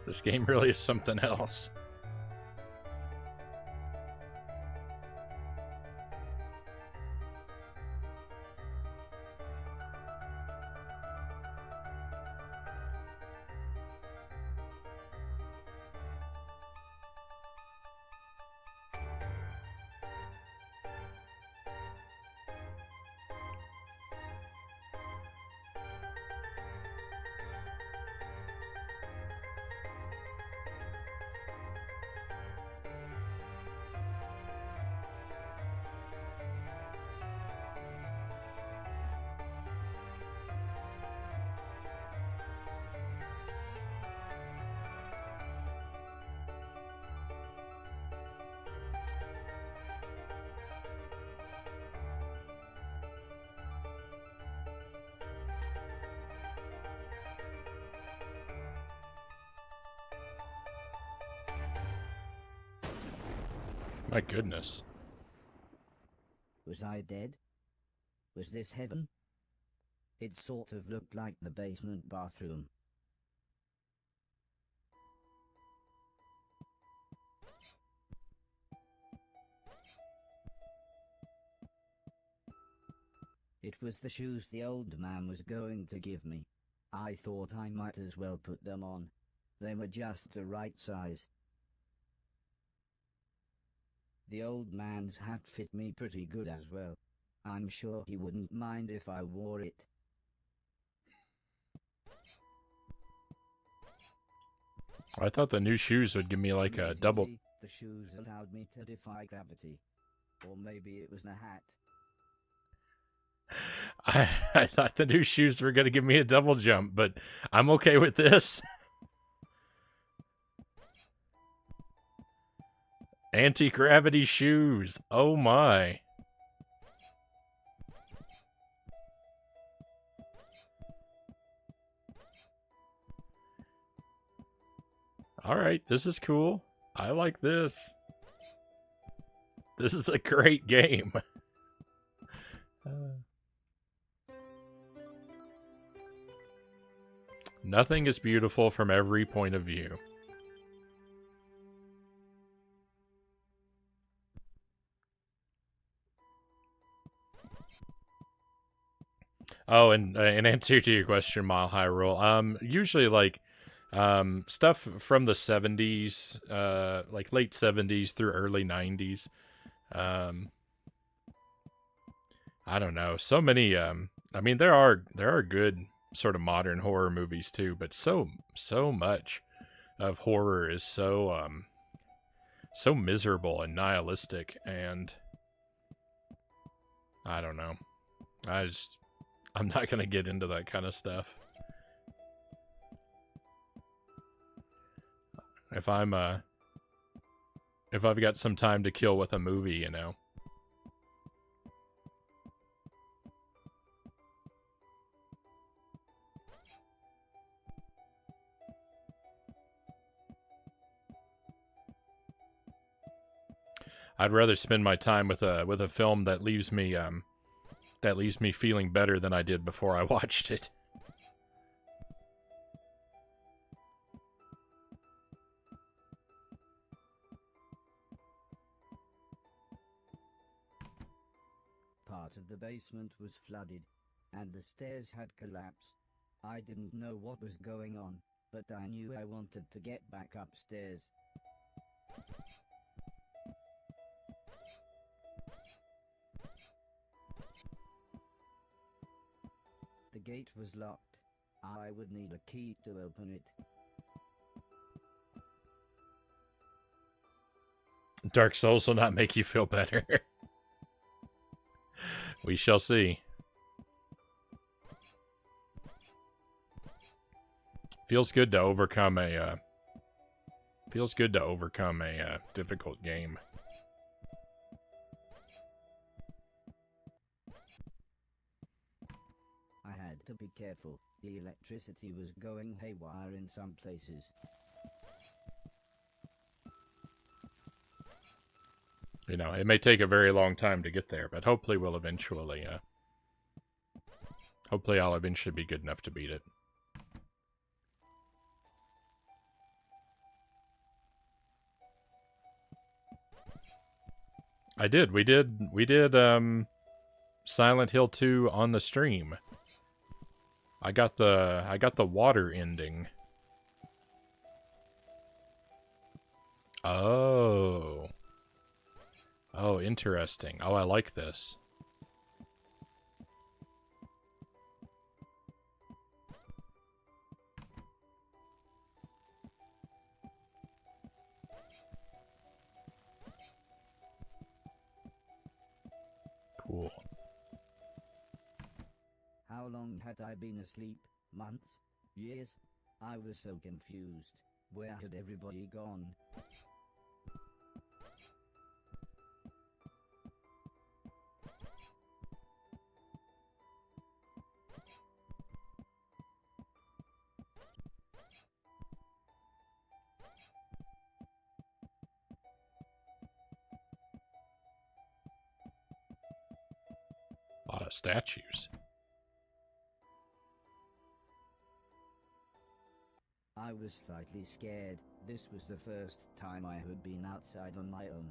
This game really is something else. My goodness. Was I dead? Was this heaven? It sort of looked like the basement bathroom. It was the shoes the old man was going to give me. I thought I might as well put them on. They were just the right size. The old man's hat fit me pretty good as well. I'm sure he wouldn't mind if I wore it. I thought the new shoes would give me like a double. The shoes allowed me to defy gravity. Or maybe it was the hat. I thought the new shoes were going to give me a double jump, but I'm okay with this. Anti-gravity shoes. Oh my. All right, this is cool. I like this. This is a great game. Nothing is beautiful from every point of view. Oh, and in answer to your question, Mile High Rule, usually like stuff from the 70s, like late 70s through early 90s. I don't know. So many I mean there are good sort of modern horror movies too, but so much of horror is so miserable and nihilistic, and I don't know. I'm not going to get into that kind of stuff. If I've got some time to kill with a movie, you know. I'd rather spend my time with a film that leaves me feeling better than I did before I watched it. Part of the basement was flooded, and the stairs had collapsed. I didn't know what was going on, but I knew I wanted to get back upstairs. The gate was locked. I would need a key to open it. Dark Souls will not make you feel better. We shall see. Feels good to overcome a difficult game. I had to be careful. The electricity was going haywire in some places. You know, it may take a very long time to get there, but hopefully we'll eventually, hopefully I'll eventually be good enough to beat it. I did. We did Silent Hill 2 on the stream. I got the water ending. Oh. Oh, interesting. Oh, I like this. Cool. How long had I been asleep? Months? Years? I was so confused. Where had everybody gone? A lot of statues. I was slightly scared. This was the first time I had been outside on my own.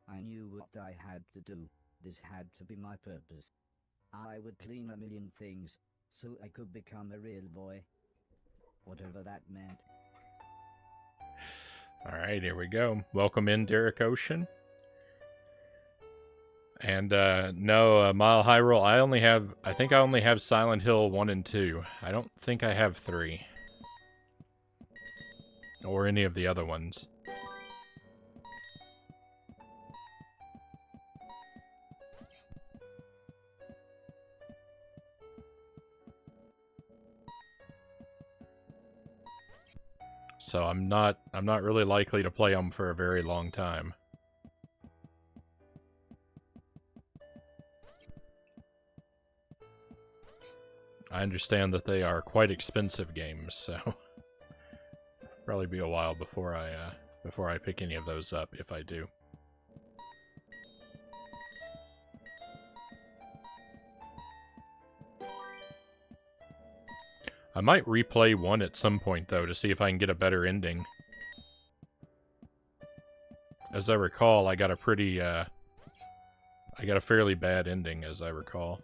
I knew what I had to do. This had to be my purpose. I would clean a million things, so I could become a real boy. Whatever that meant. Alright, here we go. Welcome in, Derek Ocean. And, no, Mile High Roll, I think I only have Silent Hill 1 and 2. I don't think I have 3. Or any of the other ones. So I'm not really likely to play them for a very long time. I understand that they are quite expensive games, so probably be a while before I pick any of those up, if I do. I might replay 1 at some point, though, to see if I can get a better ending. As I recall, I got a fairly bad ending, as I recall.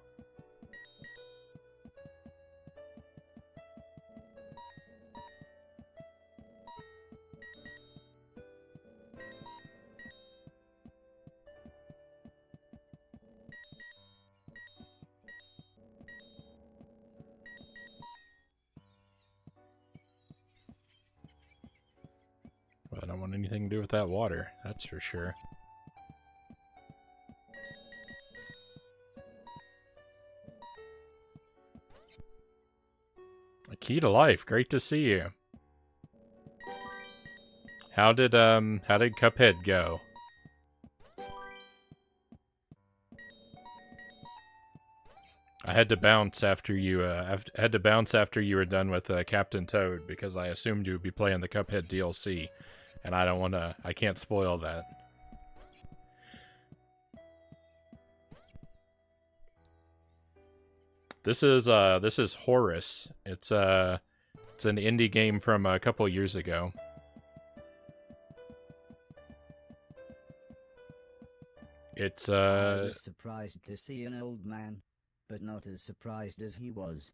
But I don't want anything to do with that water, that's for sure. A key to life, great to see you. How did Cuphead go? I had to bounce after you were done with Captain Toad because I assumed you would be playing the Cuphead DLC, and I can't spoil that. This is Horace. It's an indie game from a couple years ago. It's I was surprised to see an old man, but not as surprised as he was.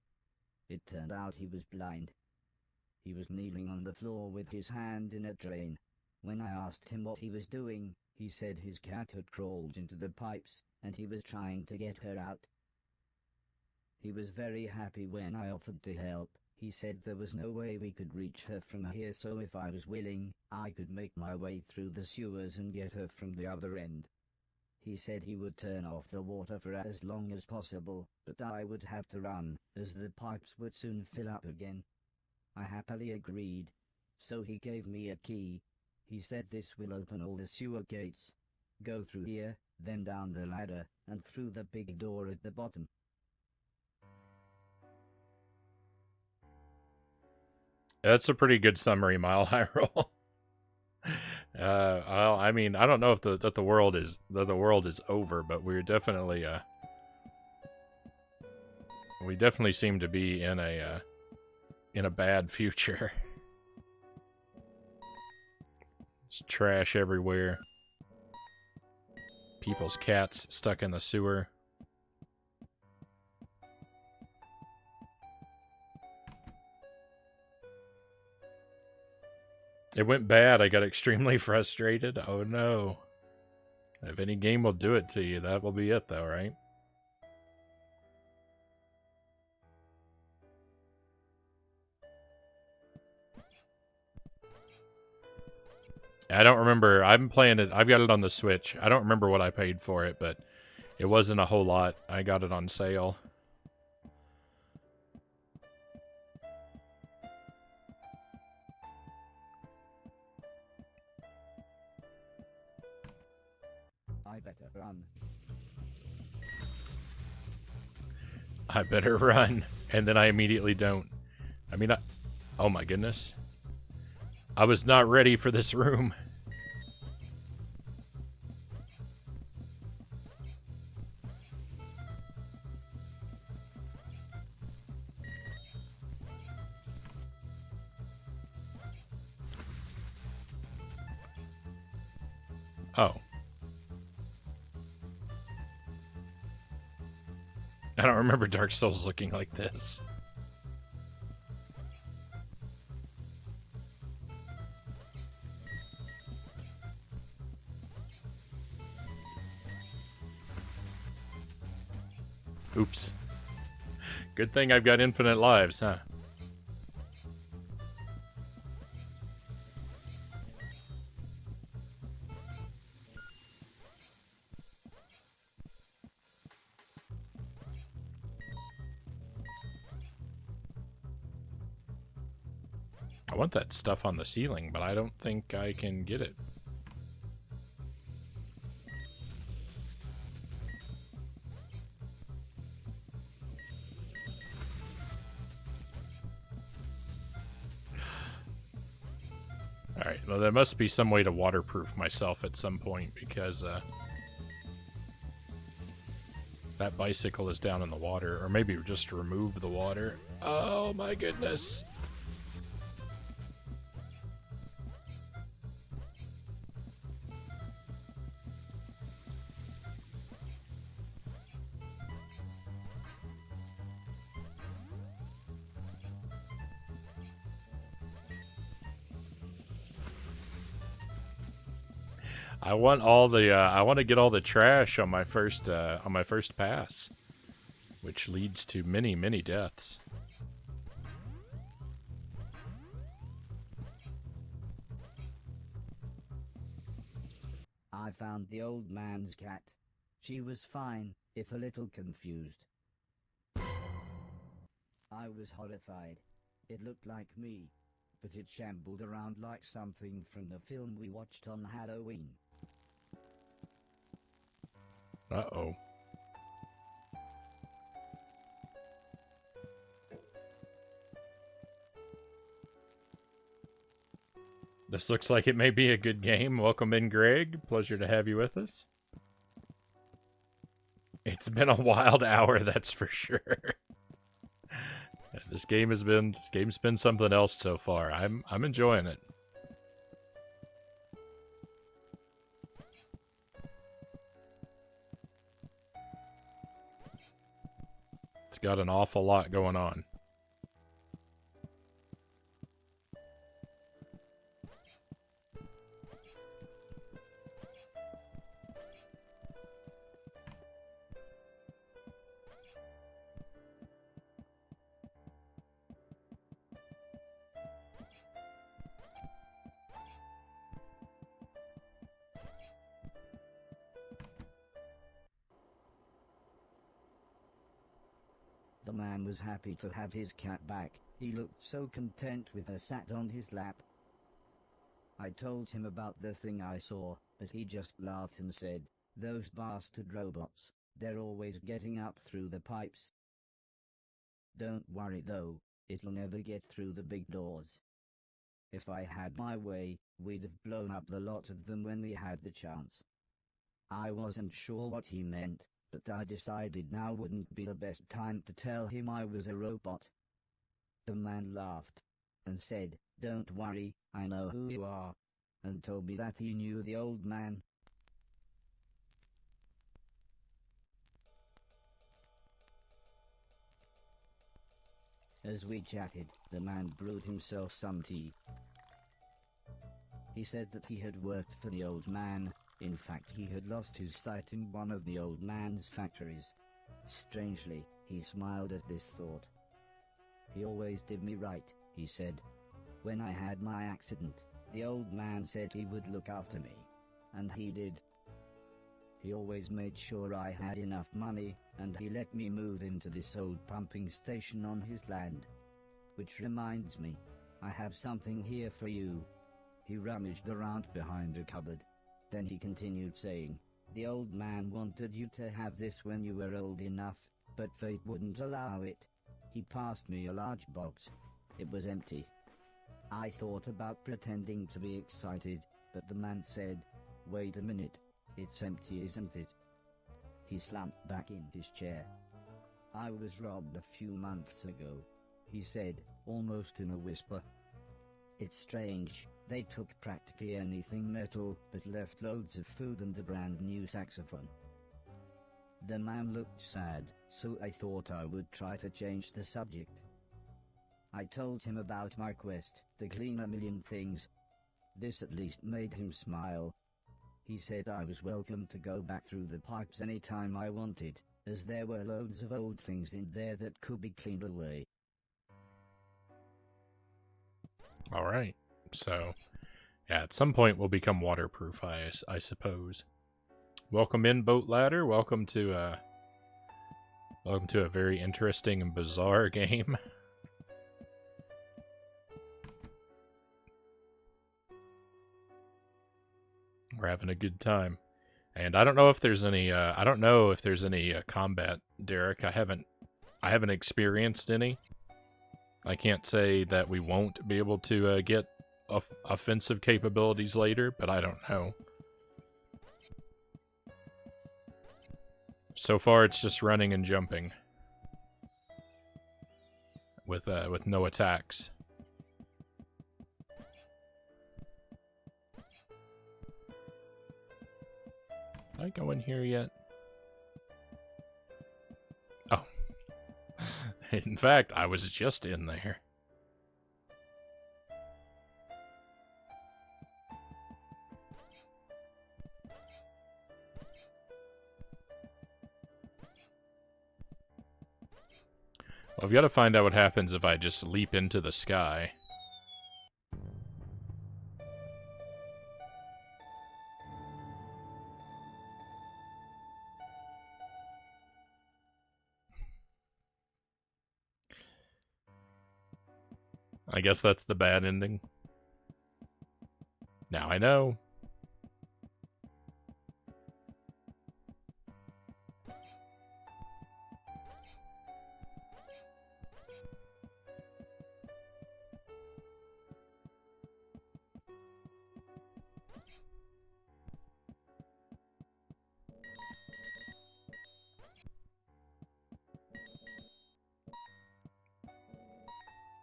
It turned out he was blind. He was kneeling on the floor with his hand in a drain. When I asked him what he was doing, he said his cat had crawled into the pipes, and he was trying to get her out. He was very happy when I offered to help. He said there was no way we could reach her from here, so if I was willing, I could make my way through the sewers and get her from the other end. He said he would turn off the water for as long as possible, but I would have to run, as the pipes would soon fill up again. I happily agreed. So he gave me a key. He said this will open all the sewer gates. Go through here, then down the ladder, and through the big door at the bottom. That's a pretty good summary, Mile High Roll. Well, I mean, I don't know if the world is over, but we're definitely we definitely seem to be in a bad future. There's trash everywhere. People's cats stuck in the sewer. It went bad. I got extremely frustrated. Oh no. If any game will do it to you, that will be it though, right? I don't remember. I'm playing it. I've got it on the Switch. I don't remember what I paid for it, but it wasn't a whole lot. I got it on sale. I better run. I better run. And then I immediately don't. I mean, oh my goodness. I was not ready for this room. Oh. I don't remember Dark Souls looking like this. Oops. Good thing I've got infinite lives, huh? I want that stuff on the ceiling, but I don't think I can get it. Alright, well there must be some way to waterproof myself at some point, because that bicycle is down in the water. Or maybe just remove the water. Oh my goodness. I want all the I want to get all the trash on my first pass, which leads to many, many deaths. I found the old man's cat. She was fine, if a little confused. I was horrified. It looked like me, but it shambled around like something from the film we watched on Halloween. Uh-oh. This looks like it may be a good game. Welcome in, Greg. Pleasure to have you with us. It's been a wild hour, that's for sure. This game's been something else so far. I'm enjoying it. It's got an awful lot going on. The man was happy to have his cat back. He looked so content with her sat on his lap. I told him about the thing I saw, but he just laughed and said, Those bastard robots, they're always getting up through the pipes. Don't worry though, it'll never get through the big doors. If I had my way, we'd have blown up the lot of them when we had the chance. I wasn't sure what he meant, but I decided now wouldn't be the best time to tell him I was a robot. The man laughed and said, "Don't worry, I know who you are," and told me that he knew the old man. As we chatted, the man brewed himself some tea. He said that he had worked for the old man. In fact, he had lost his sight in one of the old man's factories. Strangely, he smiled at this thought. "He always did me right," he said. "When I had my accident, the old man said he would look after me. And he did. He always made sure I had enough money, and he let me move into this old pumping station on his land. Which reminds me, I have something here for you." He rummaged around behind a cupboard. Then he continued saying, "The old man wanted you to have this when you were old enough, but fate wouldn't allow it." He passed me a large box. It was empty. I thought about pretending to be excited, but the man said, "Wait a minute, it's empty, isn't it?" He slumped back in his chair. "I was robbed a few months ago," he said, almost in a whisper. "It's strange. They took practically anything metal, but left loads of food and a brand new saxophone." The man looked sad, so I thought I would try to change the subject. I told him about my quest to clean a million things. This at least made him smile. He said I was welcome to go back through the pipes anytime I wanted, as there were loads of old things in there that could be cleaned away. Alright, so, yeah, at some point we'll become waterproof, I suppose. Welcome in, Boat Ladder. Welcome to a very interesting and bizarre game. We're having a good time. And I don't know if there's any combat, Derek. I haven't experienced any. I can't say that we won't be able to get offensive capabilities later, but I don't know. So far, it's just running and jumping with no attacks. Did I go in here yet? Oh. In fact, I was just in there. Well, I've got to find out what happens if I just leap into the sky. I guess that's the bad ending. Now I know.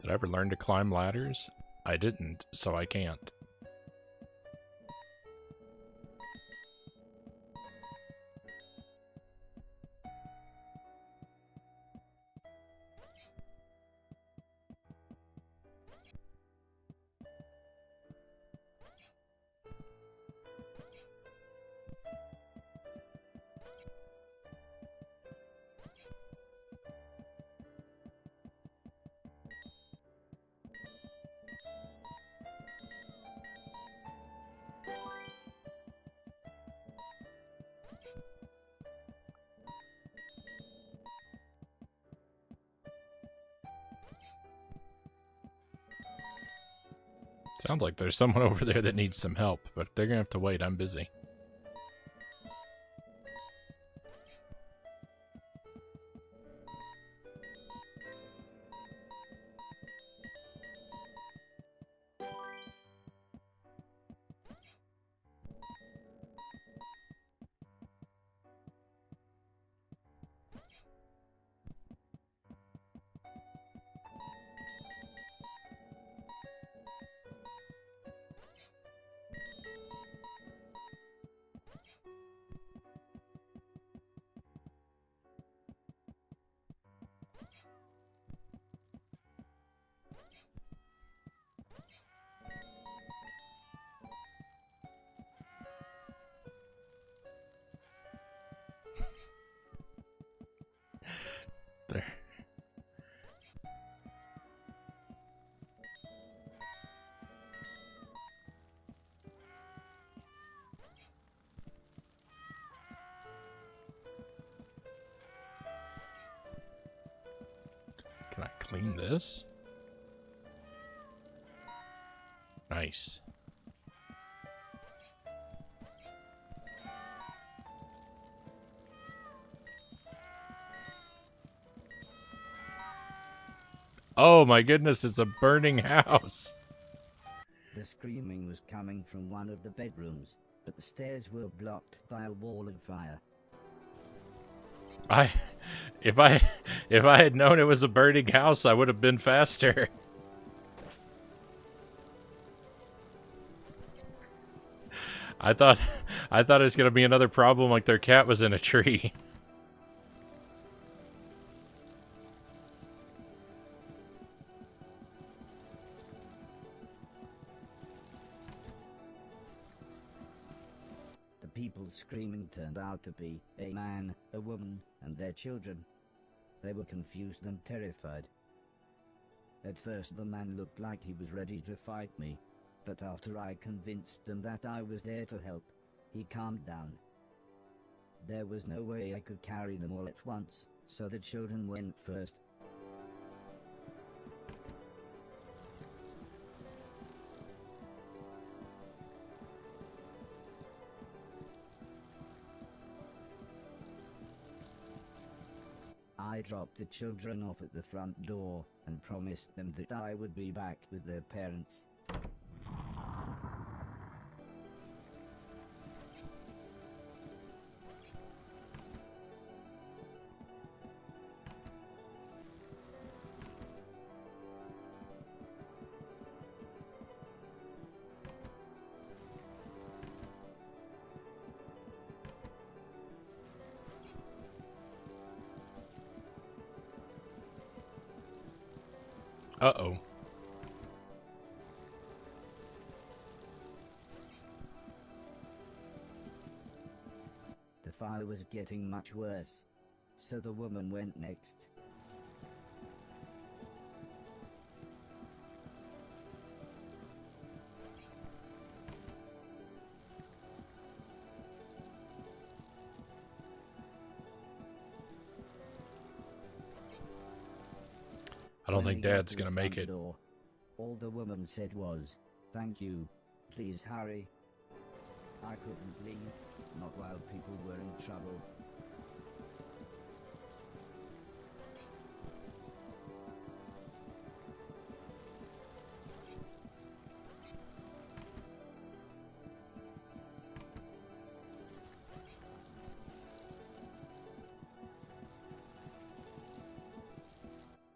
Did I ever learn to climb ladders? I didn't, so I can't. Sounds like there's someone over there that needs some help, but they're gonna have to wait. I'm busy. clean this. Nice. Oh my goodness, it's a burning house. The screaming was coming from one of the bedrooms, but the stairs were blocked by a wall of fire. If I had known it was a burning house, I would have been faster. I thought it was gonna be another problem like their cat was in a tree. The people screaming turned out to be a man, a woman, and their children. They were confused and terrified. At first the man looked like he was ready to fight me, but after I convinced them that I was there to help, he calmed down. There was no way I could carry them all at once, so the children went first. I dropped the children off at the front door and promised them that I would be back with their parents. Uh-oh. The fire was getting much worse, so the woman went next. I don't When think we got Dad's to the gonna make front it. door, all the woman said was, "Thank you, please hurry." I couldn't leave, not while people were in trouble.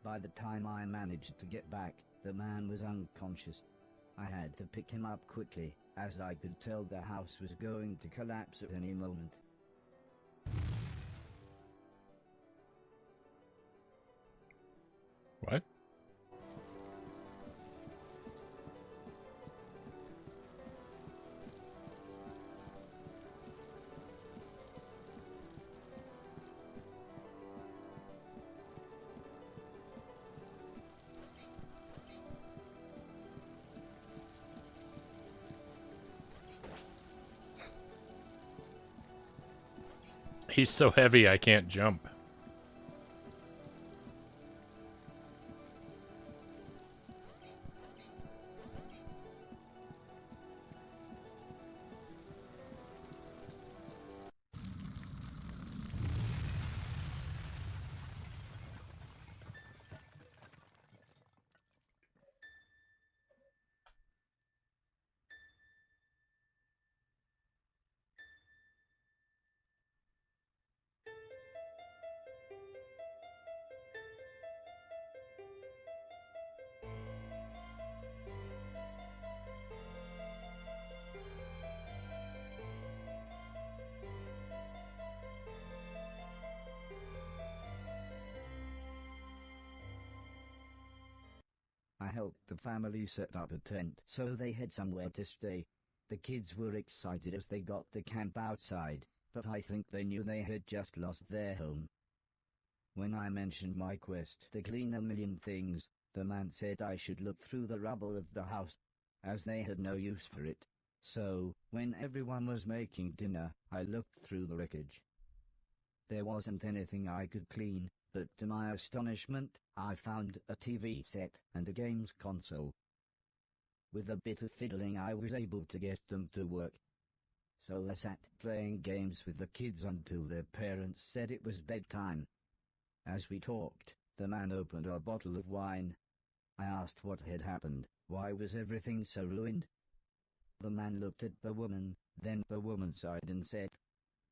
By the time I managed to get back, the man was unconscious. I had to pick him up quickly, as I could tell the house was going to collapse at any moment. What? He's so heavy I can't jump. I helped the family set up a tent so they had somewhere to stay. The kids were excited as they got to camp outside, but I think they knew they had just lost their home. When I mentioned my quest to clean a million things, the man said I should look through the rubble of the house, as they had no use for it. So, when everyone was making dinner, I looked through the wreckage. There wasn't anything I could clean, but to my astonishment, I found a TV set and a games console. With a bit of fiddling I was able to get them to work. So I sat playing games with the kids until their parents said it was bedtime. As we talked, the man opened a bottle of wine. I asked what had happened, why was everything so ruined? The man looked at the woman, then the woman sighed and said,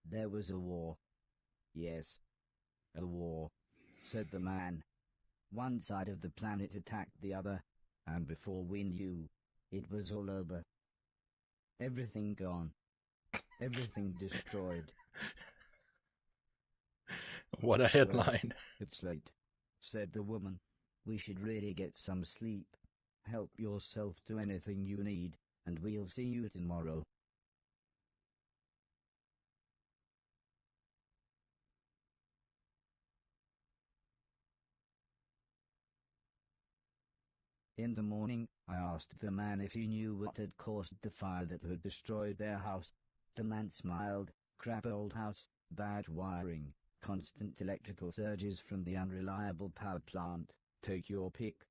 "There was a war." "Yes, a war," said the man. "One side of the planet attacked the other, and before we knew, it was all over. Everything gone. Everything destroyed." What a "Well, headline. it's late," said the woman. "We should really get some sleep. Help yourself to anything you need, and we'll see you tomorrow." In the morning, I asked the man if he knew what had caused the fire that had destroyed their house. The man smiled. "Crap old house, bad wiring, constant electrical surges from the unreliable power plant, take your pick."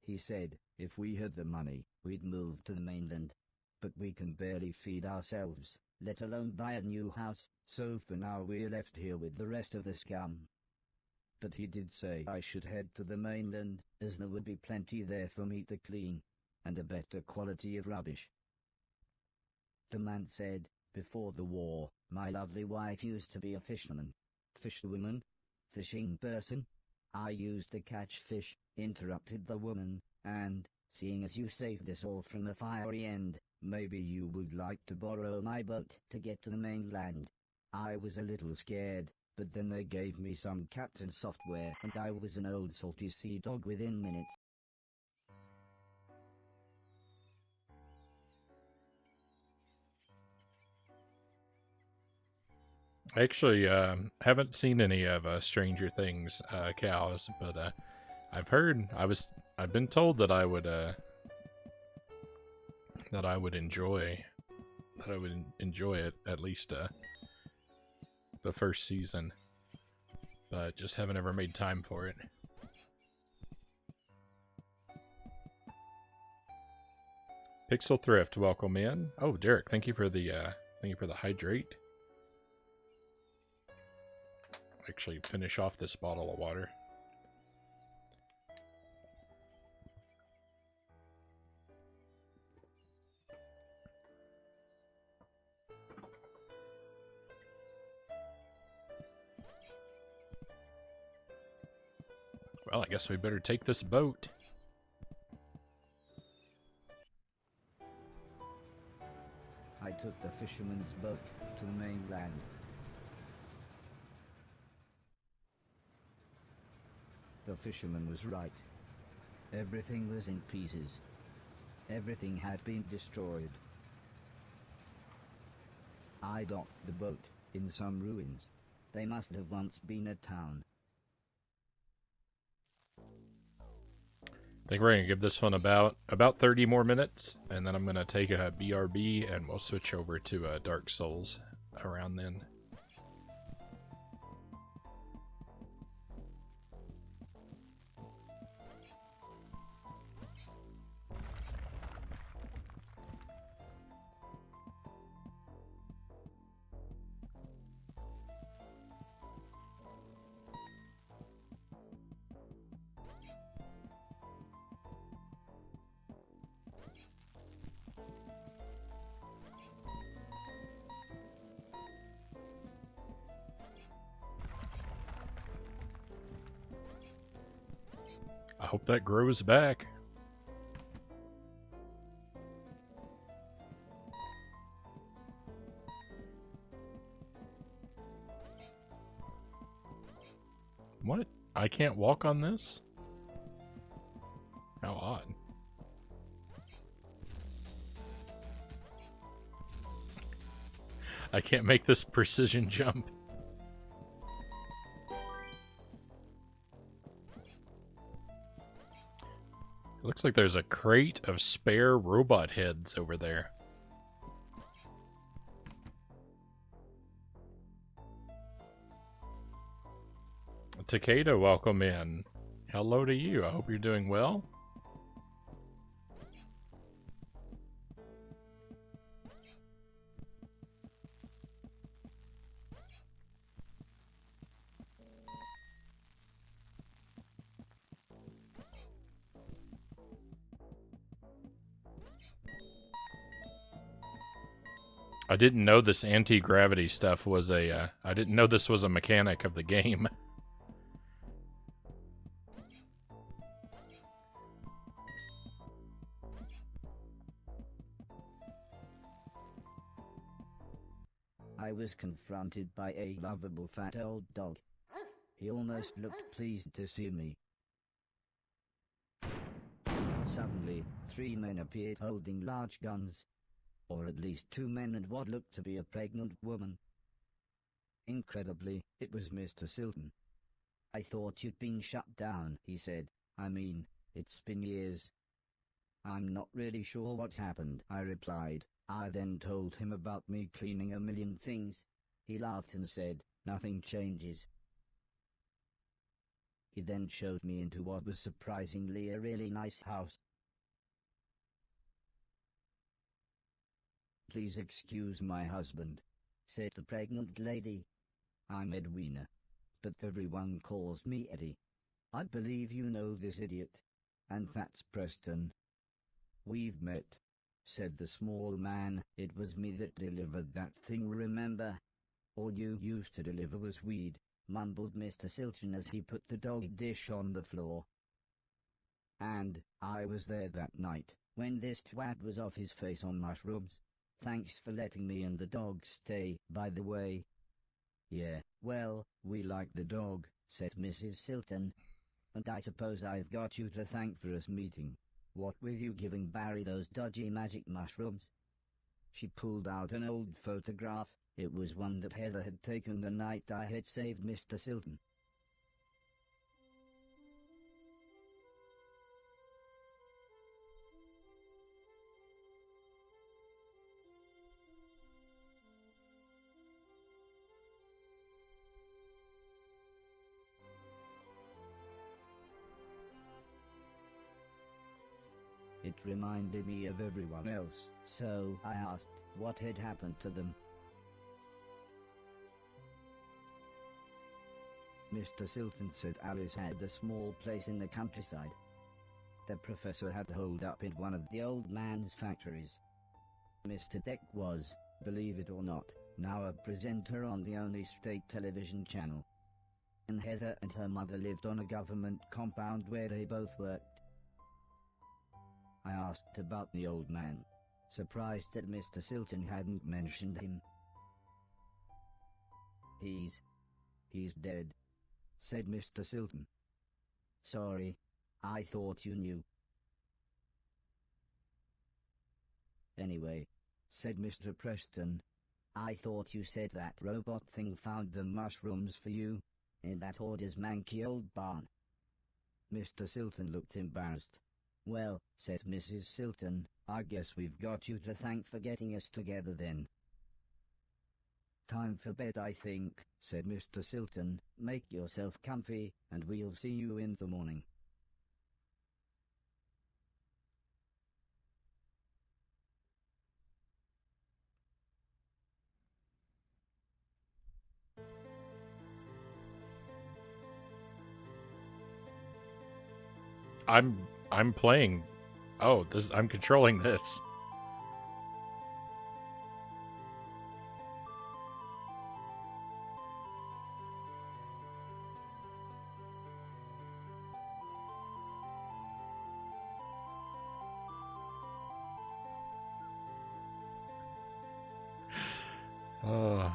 He said, if we had the money, we'd move to the mainland. But we can barely feed ourselves, let alone buy a new house, so for now we're left here with the rest of the scum. But he did say I should head to the mainland, as there would be plenty there for me to clean, and a better quality of rubbish. The man said, "Before the war, my lovely wife used to be a fisherman." "Fisherwoman? Fishing person?" "I used to catch fish," interrupted the woman, "and, seeing as you saved us all from the fiery end, maybe you would like to borrow my boat to get to the mainland." I was a little scared, but then they gave me some captain software and I was an old salty sea dog within minutes. I actually haven't seen any of Stranger Things cows, but I've heard I've been told that I would enjoy it, at least the first season, but just haven't ever made time for it. Pixel Thrift, welcome in. Oh, Derek, thank you for the hydrate. Actually, finish off this bottle of water. Well, I guess we better take this boat. I took the fisherman's boat to the mainland. The fisherman was right. Everything was in pieces. Everything had been destroyed. I docked the boat in some ruins. They must have once been a town. I think we're gonna give this one about 30 more minutes, and then I'm gonna take a BRB and we'll switch over to Dark Souls around then. I hope that grows back. What? I can't walk on this? How odd. I can't make this precision jump. It looks like there's a crate of spare robot heads over there. Takeda, welcome in. Hello to you. I hope you're doing well. I didn't know this anti-gravity stuff was a, I didn't know this was a mechanic of the game. I was confronted by a lovable fat old dog. He almost looked pleased to see me. Suddenly, 3 men appeared holding large guns. Or at least 2 men and what looked to be a pregnant woman. Incredibly, it was Mr. Silton. I thought you'd been shut down, he said. I mean, it's been years. I'm not really sure what happened, I replied. I then told him about me cleaning a million things. He laughed and said, nothing changes. He then showed me into what was surprisingly a really nice house. Please excuse my husband, said the pregnant lady. I'm Edwina, but everyone calls me Eddie. I believe you know this idiot. And that's Preston. We've met, said the small man. It was me that delivered that thing, remember? All you used to deliver was weed, mumbled Mr. Silton as he put the dog dish on the floor. And I was there that night, when this twat was off his face on mushrooms. Thanks for letting me and the dog stay, by the way. Yeah, well, we like the dog, said Mrs. Silton. And I suppose I've got you to thank for us meeting. What with you giving Barry those dodgy magic mushrooms? She pulled out an old photograph. It was one that Heather had taken the night I had saved Mr. Silton. It reminded me of everyone else, so I asked what had happened to them. Mr. Silton said Alice had a small place in the countryside. The professor had holed up in one of the old man's factories. Mr. Deck was, believe it or not, now a presenter on the only state television channel. And Heather and her mother lived on a government compound where they both worked. I asked about the old man, surprised that Mr. Silton hadn't mentioned him. He's dead, said Mr. Silton. Sorry, I thought you knew. Anyway, said Mr. Preston, I thought you said that robot thing found the mushrooms for you, in that hoarder's manky old barn. Mr. Silton looked embarrassed. Well, said Mrs. Silton, I guess we've got you to thank for getting us together then. Time for bed, I think, said Mr. Silton. Make yourself comfy, and we'll see you in the morning. I'm playing. Oh, I'm controlling this. Uh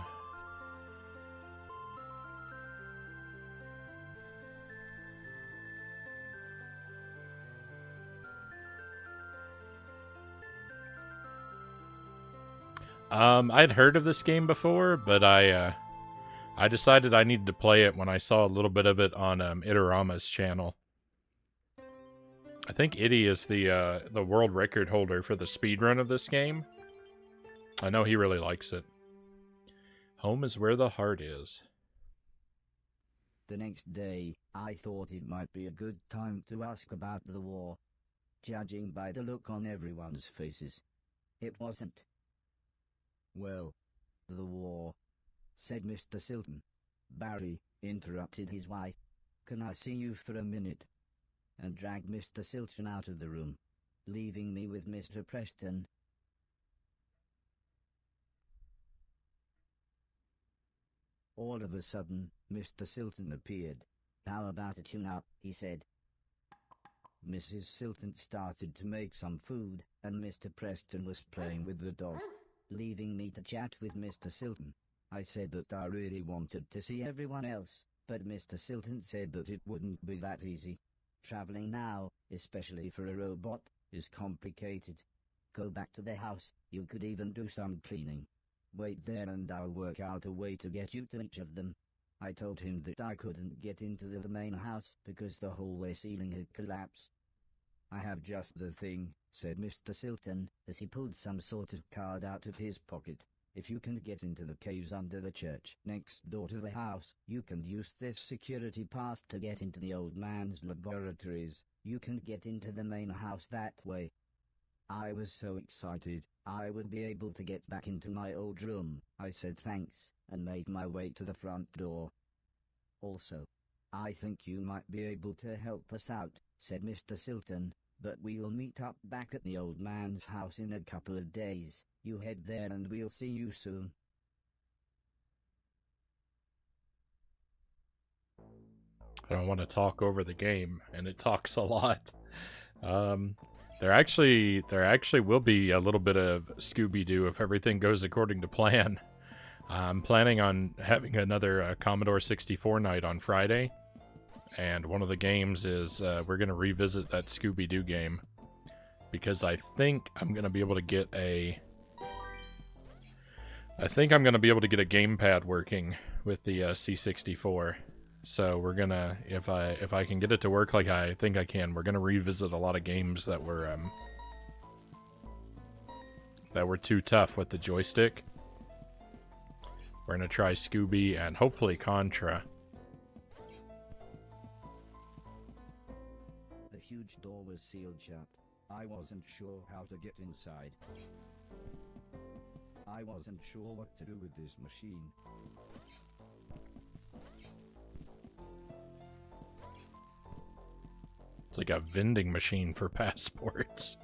I'd heard of this game before, but I decided I needed to play it when I saw a little bit of it on Itorama's channel. I think Itty is the world record holder for the speedrun of this game. I know he really likes it. Home is where the heart is. The next day, I thought it might be a good time to ask about the war. Judging by the look on everyone's faces, it wasn't. "Well, the war," said Mr. Silton. Barry interrupted his wife. "Can I see you for a minute?" and dragged Mr. Silton out of the room, leaving me with Mr. Preston. All of a sudden, Mr. Silton appeared. "How about a tune-up?" he said. Mrs. Silton started to make some food, and Mr. Preston was playing with the dog, leaving me to chat with Mr. Silton. I said that I really wanted to see everyone else, but Mr. Silton said that it wouldn't be that easy. Traveling now, especially for a robot, is complicated. Go back to the house, you could even do some cleaning. Wait there and I'll work out a way to get you to each of them. I told him that I couldn't get into the main house because the hallway ceiling had collapsed. "I have just the thing," said Mr. Silton, as he pulled some sort of card out of his pocket. "If you can get into the caves under the church next door to the house, you can use this security pass to get into the old man's laboratories. You can get into the main house that way." I was so excited I would be able to get back into my old room. I said thanks, and made my way to the front door. "Also, I think you might be able to help us out," said Mr. Silton, "but we'll meet up back at the old man's house in a couple of days. You head there and we'll see you soon." I don't want to talk over the game, and it talks a lot. There actually will be a little bit of Scooby-Doo if everything goes according to plan. I'm planning on having another Commodore 64 night on Friday, and one of the games is we're going to revisit that Scooby-Doo game, because I think I'm going to be able to get a gamepad working with the C64. So we're gonna, if I can get it to work like I think I can, we're gonna revisit a lot of games that were too tough with the joystick. We're gonna try Scooby and hopefully Contra. The huge door was sealed shut. I wasn't sure how to get inside. I wasn't sure what to do with this machine. It's like a vending machine for passports.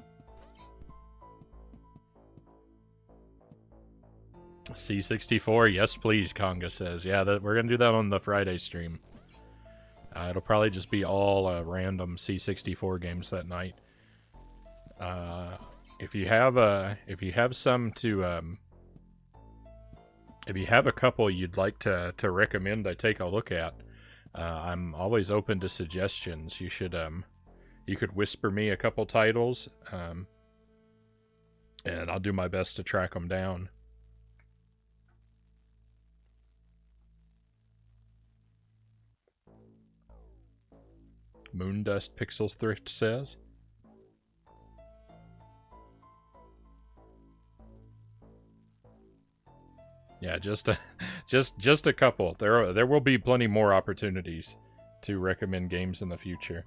C64, yes please, Conga says. Yeah, we're gonna do that on the Friday stream. It'll probably just be all random C64 games that night. If you have a couple you'd like to recommend I take a look at, I'm always open to suggestions. You could whisper me a couple titles, and I'll do my best to track them down. Moondust Pixels Thrift says. Yeah, just a couple. There will be plenty more opportunities to recommend games in the future.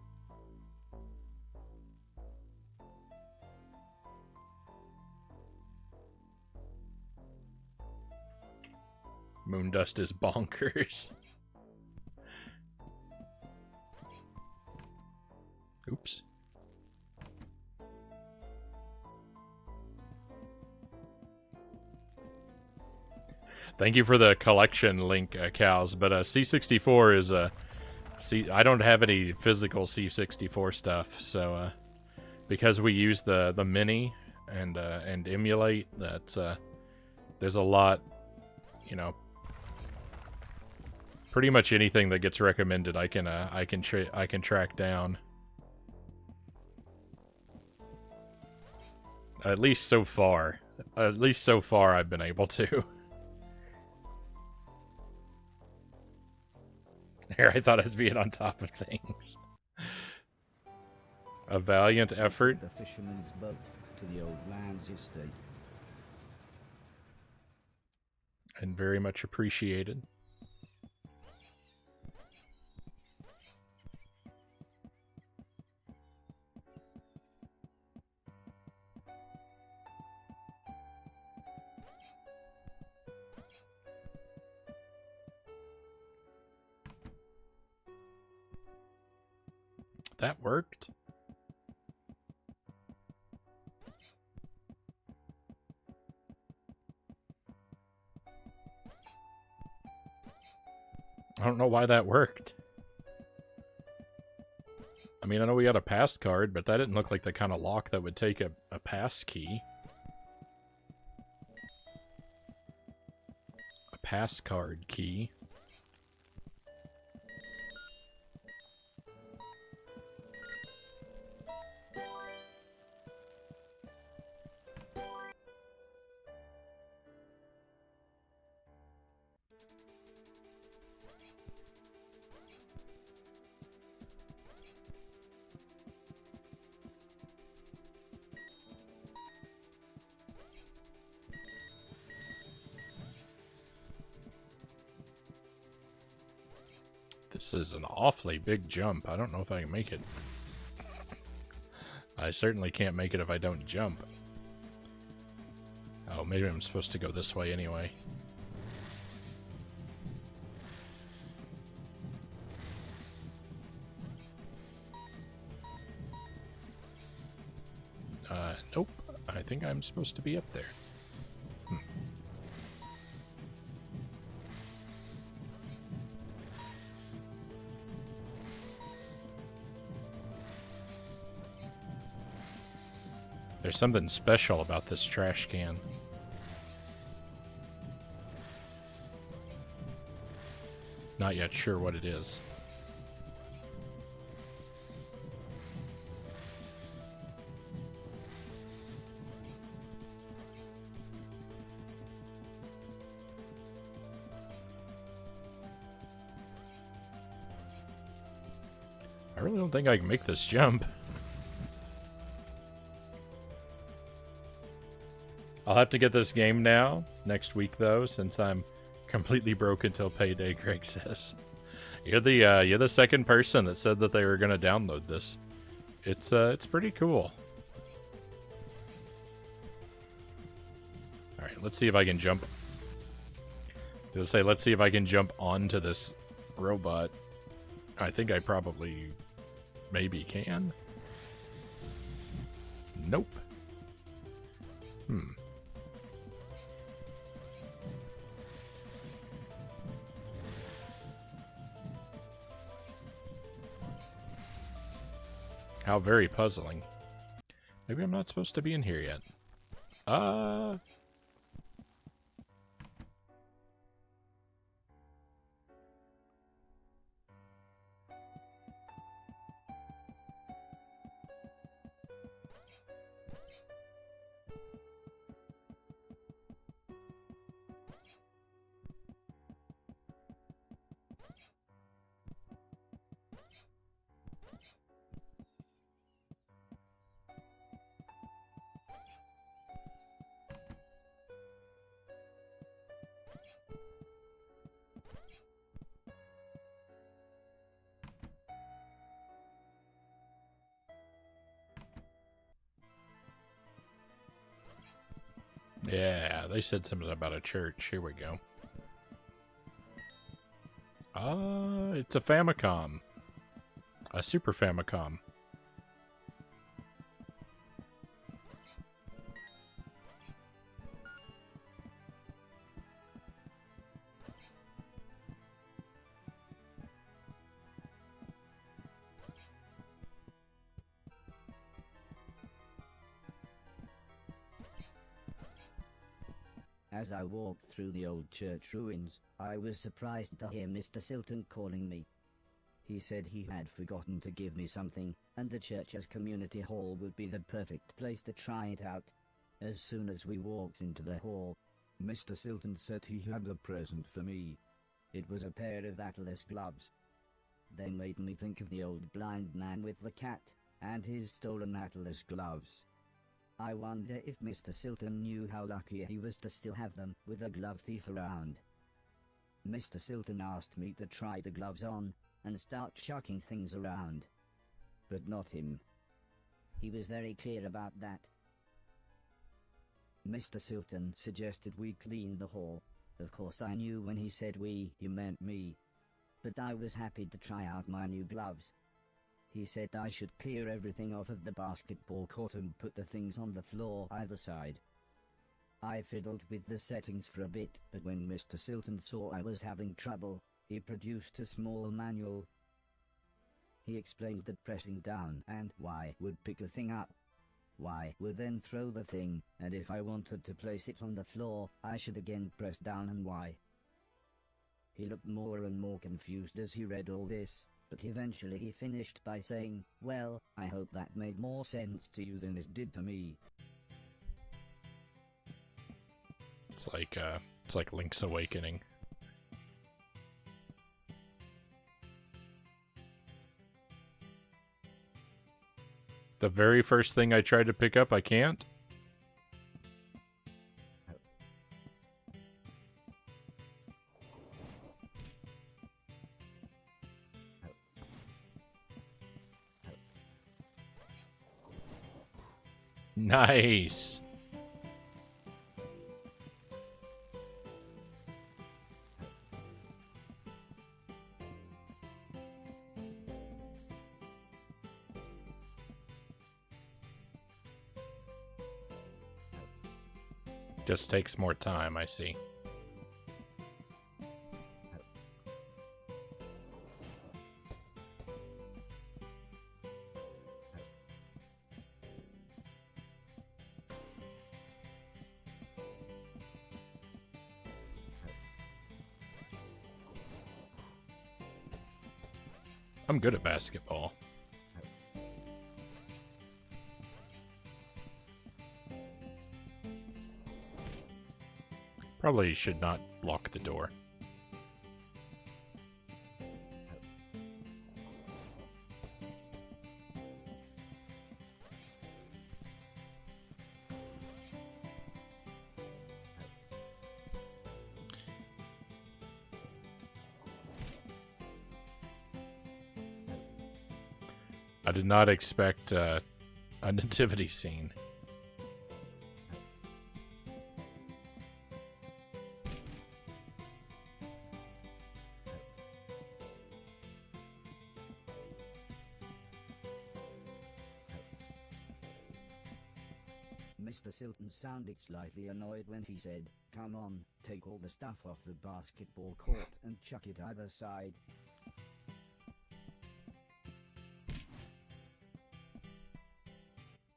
Moondust is bonkers. Oops. Thank you for the collection link, Cows. But C64 is a... I don't have any physical C64 stuff, so because we use the mini and emulate, that's there's a lot, you know. Pretty much anything that gets recommended, I can track down. At least so far. I've been able to. Here, I thought I was being on top of things. A valiant effort. The fisherman's boat to the old man's estate. And very much appreciated. That worked? I don't know why that worked. I mean, I know we got a pass card, but that didn't look like the kind of lock that would take a pass key. A pass card key. This is an awfully big jump. I don't know if I can make it. I certainly can't make it if I don't jump. Oh, maybe I'm supposed to go this way anyway. Nope. I think I'm supposed to be up there. There's something special about this trash can. Not yet sure what it is. I really don't think I can make this jump. I'll have to get this game now, next week though, since I'm completely broke until payday, Greg says. You're the second person that said that they were gonna download this. It's pretty cool. Alright, let's see if I can jump. Let's see if I can jump onto this robot. I think I probably maybe can. Nope. How very puzzling. Maybe I'm not supposed to be in here yet. Yeah, they said something about a church. Here we go. It's a Famicom. A Super Famicom. As I walked through the old church ruins, I was surprised to hear Mr. Silton calling me. He said he had forgotten to give me something, and the church's community hall would be the perfect place to try it out. As soon as we walked into the hall, Mr. Silton said he had a present for me. It was a pair of Atlas gloves. They made me think of the old blind man with the cat, and his stolen Atlas gloves. I wonder if Mr. Silton knew how lucky he was to still have them with a glove thief around. Mr. Silton asked me to try the gloves on and start chucking things around. But not him. He was very clear about that. Mr. Silton suggested we clean the hall. Of course I knew when he said we, he meant me. But I was happy to try out my new gloves. He said I should clear everything off of the basketball court and put the things on the floor either side. I fiddled with the settings for a bit, but when Mr. Silton saw I was having trouble, he produced a small manual. He explained that pressing down and Y would pick a thing up. Y would then throw the thing, and if I wanted to place it on the floor, I should again press down and Y. He looked more and more confused as he read all this, but eventually he finished by saying, "Well, I hope that made more sense to you than it did to me." It's like Link's Awakening. The very first thing I tried to pick up, I can't. Nice. Just takes more time, I see. I'm good at basketball. Probably should not block the door. I did not expect a nativity scene. Mr. Silton sounded slightly annoyed when he said, "Come on, take all the stuff off the basketball court and chuck it either side."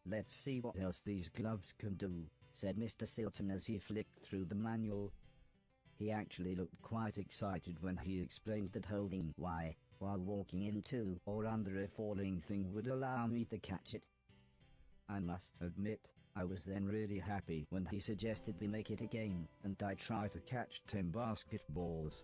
"Let's see what else these gloves can do," said Mr. Silton as he flicked through the manual. He actually looked quite excited when he explained that holding Y while walking into or under a falling thing would allow me to catch it. I must admit, I was then really happy when he suggested we make it a game, and I try to catch 10 basketballs.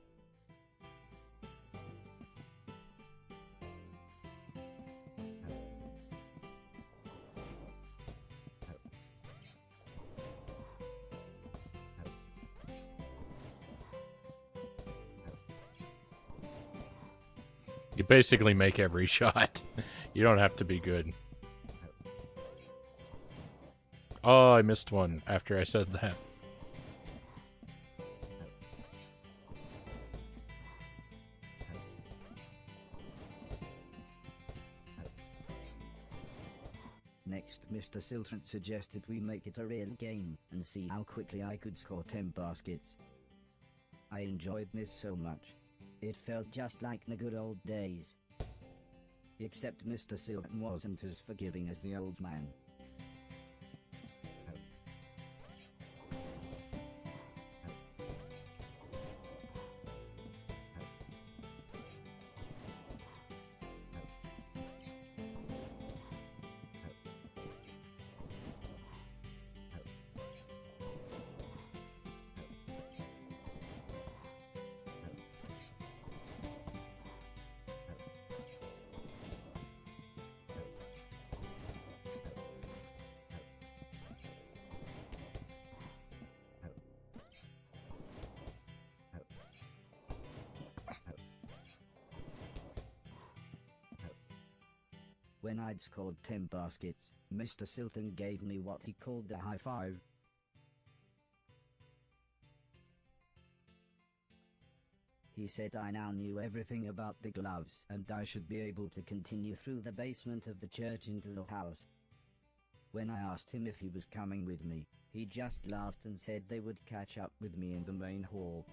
You basically make every shot. You don't have to be good. Oh, I missed one after I said that. Next, Mr. Silton suggested we make it a real game and see how quickly I could score 10 baskets. I enjoyed this so much. It felt just like the good old days. Except Mr. Silton wasn't as forgiving as the old man. When I'd scored 10 baskets, Mr. Silton gave me what he called a high five. He said I now knew everything about the gloves and I should be able to continue through the basement of the church into the house. When I asked him if he was coming with me, he just laughed and said they would catch up with me in the main hall.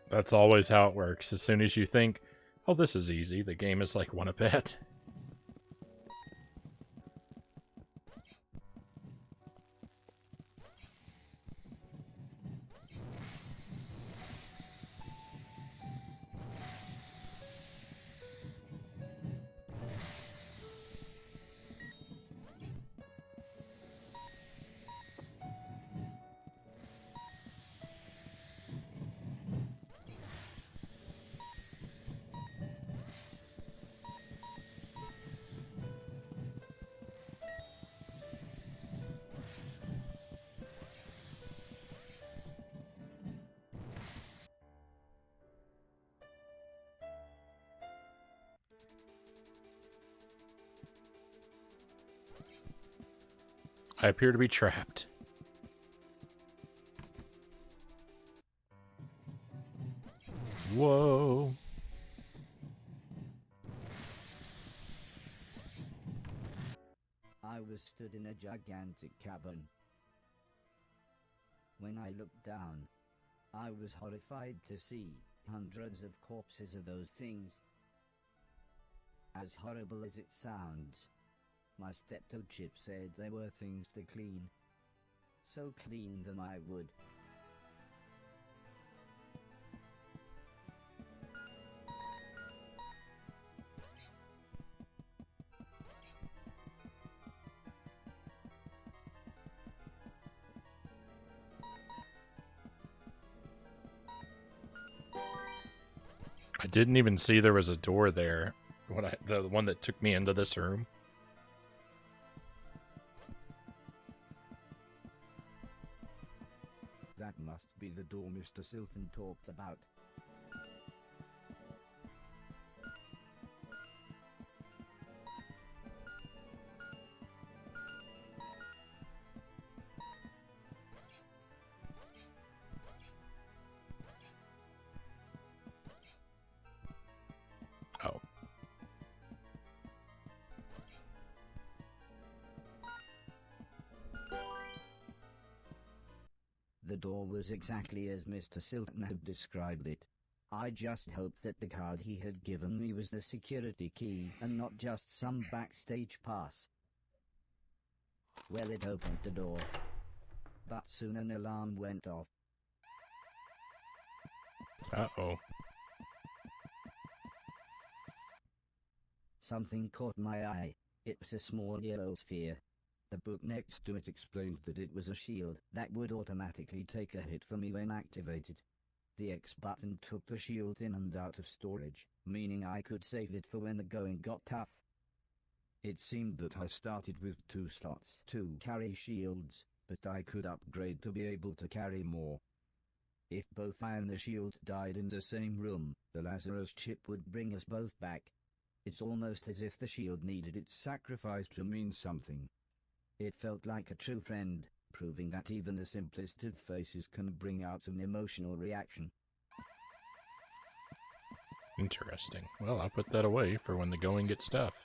That's always how it works. As soon as you think, oh, this is easy, the game is like, wanna bet? I appear to be trapped. Whoa. I was stood in a gigantic cabin. When I looked down, I was horrified to see hundreds of corpses of those things. As horrible as it sounds, my steptoe Chip said they were things to clean. So clean them I would. I didn't even see there was a door there. The one that took me into this room. That must be the door Mr. Silton talked about. Oh. The door was exactly as Mr. Silton had described it. I just hoped that the card he had given me was the security key and not just some backstage pass. Well, it opened the door, but soon an alarm went off. Uh-oh. Something caught my eye. It was a small yellow sphere. The book next to it explained that it was a shield that would automatically take a hit for me when activated. The X button took the shield in and out of storage, meaning I could save it for when the going got tough. It seemed that I started with 2 slots to carry shields, but I could upgrade to be able to carry more. If both I and the shield died in the same room, the Lazarus chip would bring us both back. It's almost as if the shield needed its sacrifice to mean something. It felt like a true friend, proving that even the simplest of faces can bring out an emotional reaction. Interesting. Well, I'll put that away for when the going gets tough.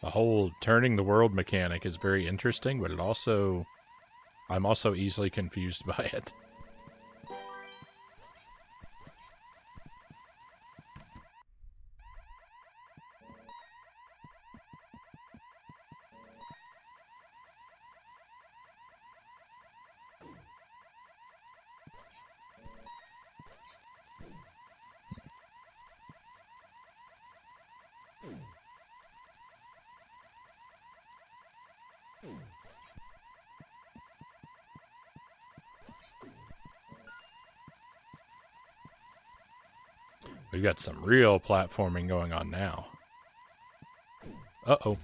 The whole turning the world mechanic is very interesting, but I'm also easily confused by it. We've got some real platforming going on now. Uh-oh.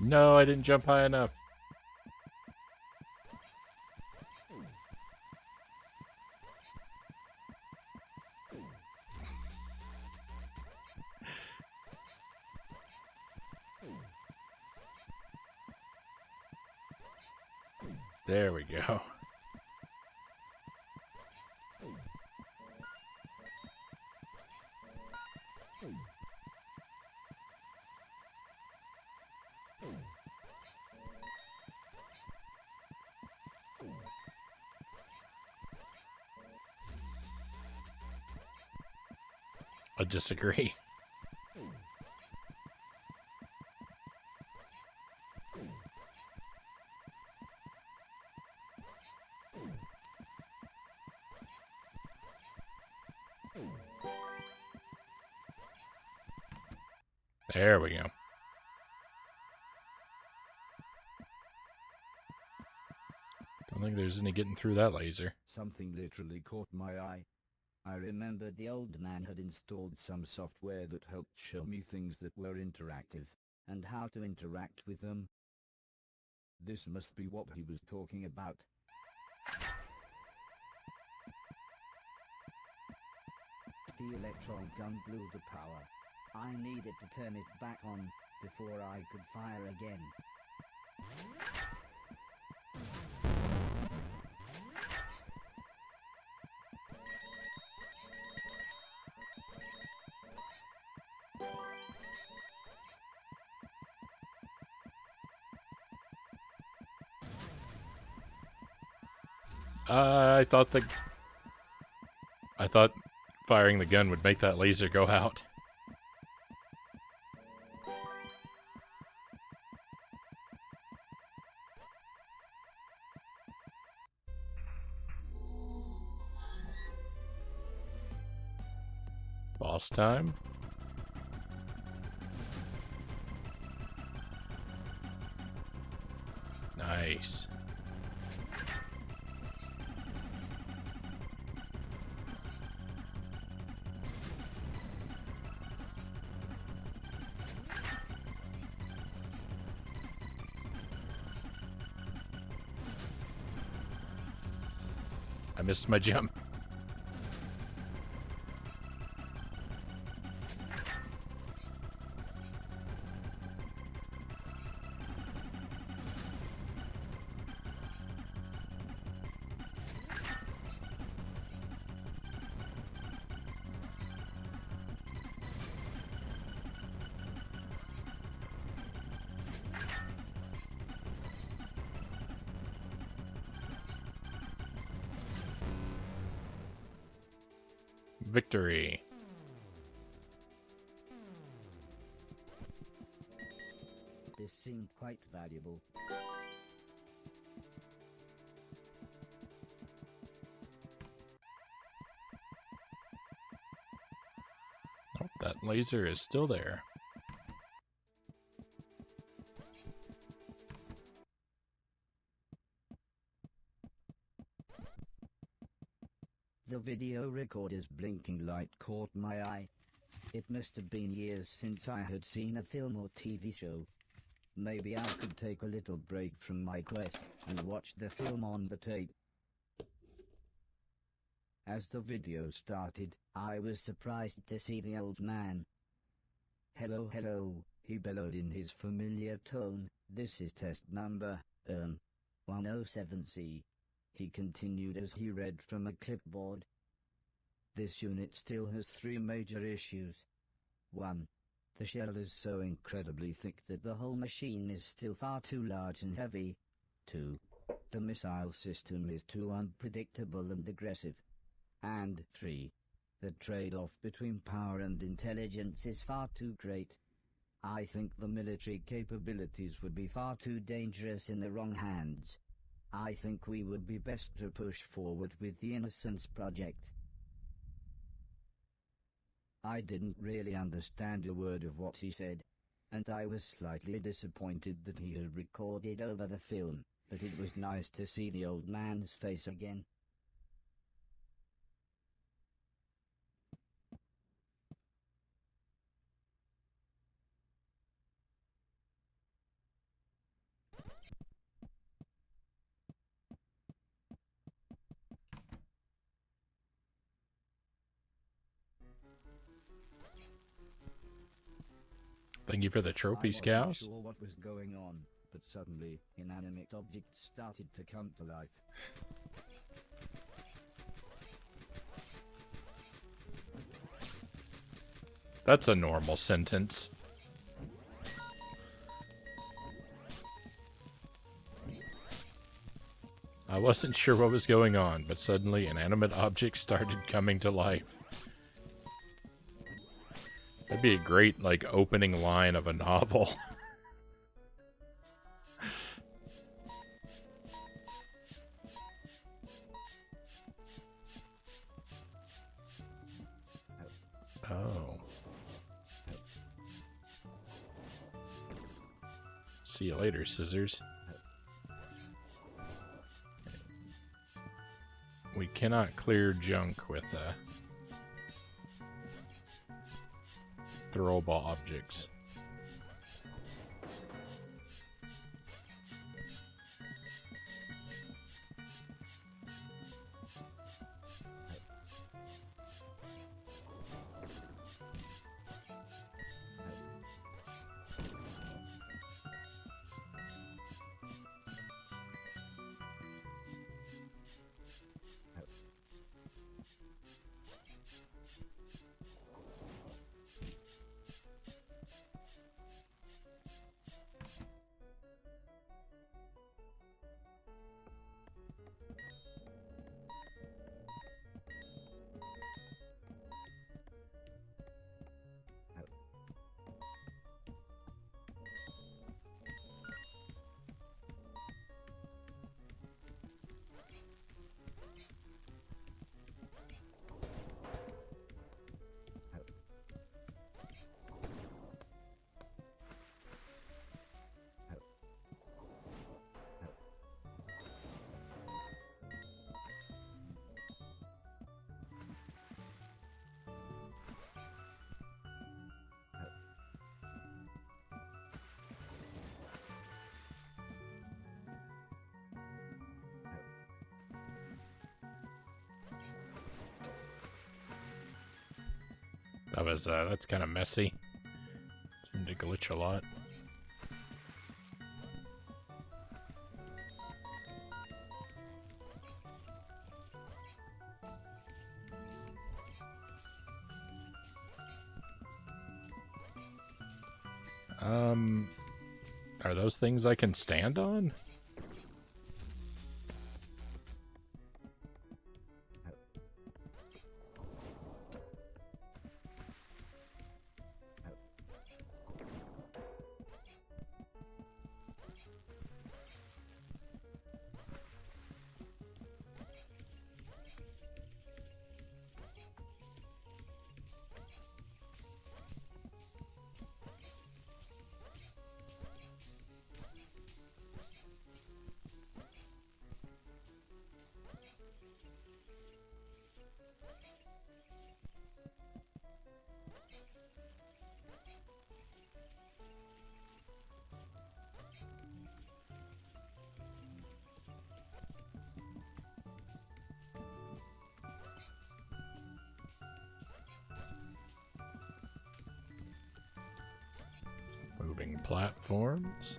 No, I didn't jump high enough. There we go. I disagree. There we go. Don't think there's any getting through that laser. Something literally caught my eye. I remembered the old man had installed some software that helped show me things that were interactive, and how to interact with them. This must be what he was talking about. The electron gun blew the power. I needed to turn it back on before I could fire again. I thought firing the gun would make that laser go out. Boss time. Nice. I missed my jump. Victory. This seemed quite valuable. Oh, that laser is still there. The video recorder's blinking light caught my eye. It must have been years since I had seen a film or TV show. Maybe I could take a little break from my quest and watch the film on the tape. As the video started, I was surprised to see the old man. "Hello, hello," he bellowed in his familiar tone. "This is test number, 107C. He continued as he read from a clipboard. "This unit still has 3 major issues. 1. The shell is so incredibly thick that the whole machine is still far too large and heavy. 2. The missile system is too unpredictable and aggressive. And 3. The trade-off between power and intelligence is far too great. I think the military capabilities would be far too dangerous in the wrong hands. I think we would be best to push forward with the Innocence Project." I didn't really understand a word of what he said, and I was slightly disappointed that he had recorded over the film, but it was nice to see the old man's face again. Thank you for the trophies, I wasn't cows. sure what was going on, but suddenly, inanimate objects started to come to life. That's a normal sentence. I wasn't sure what was going on, but suddenly inanimate objects started coming to life. That'd be a great, like, opening line of a novel. Oh. See you later, scissors. We cannot clear junk with throwable objects. That's kind of messy. Seemed to glitch a lot. Are those things I can stand on? Jumping platforms.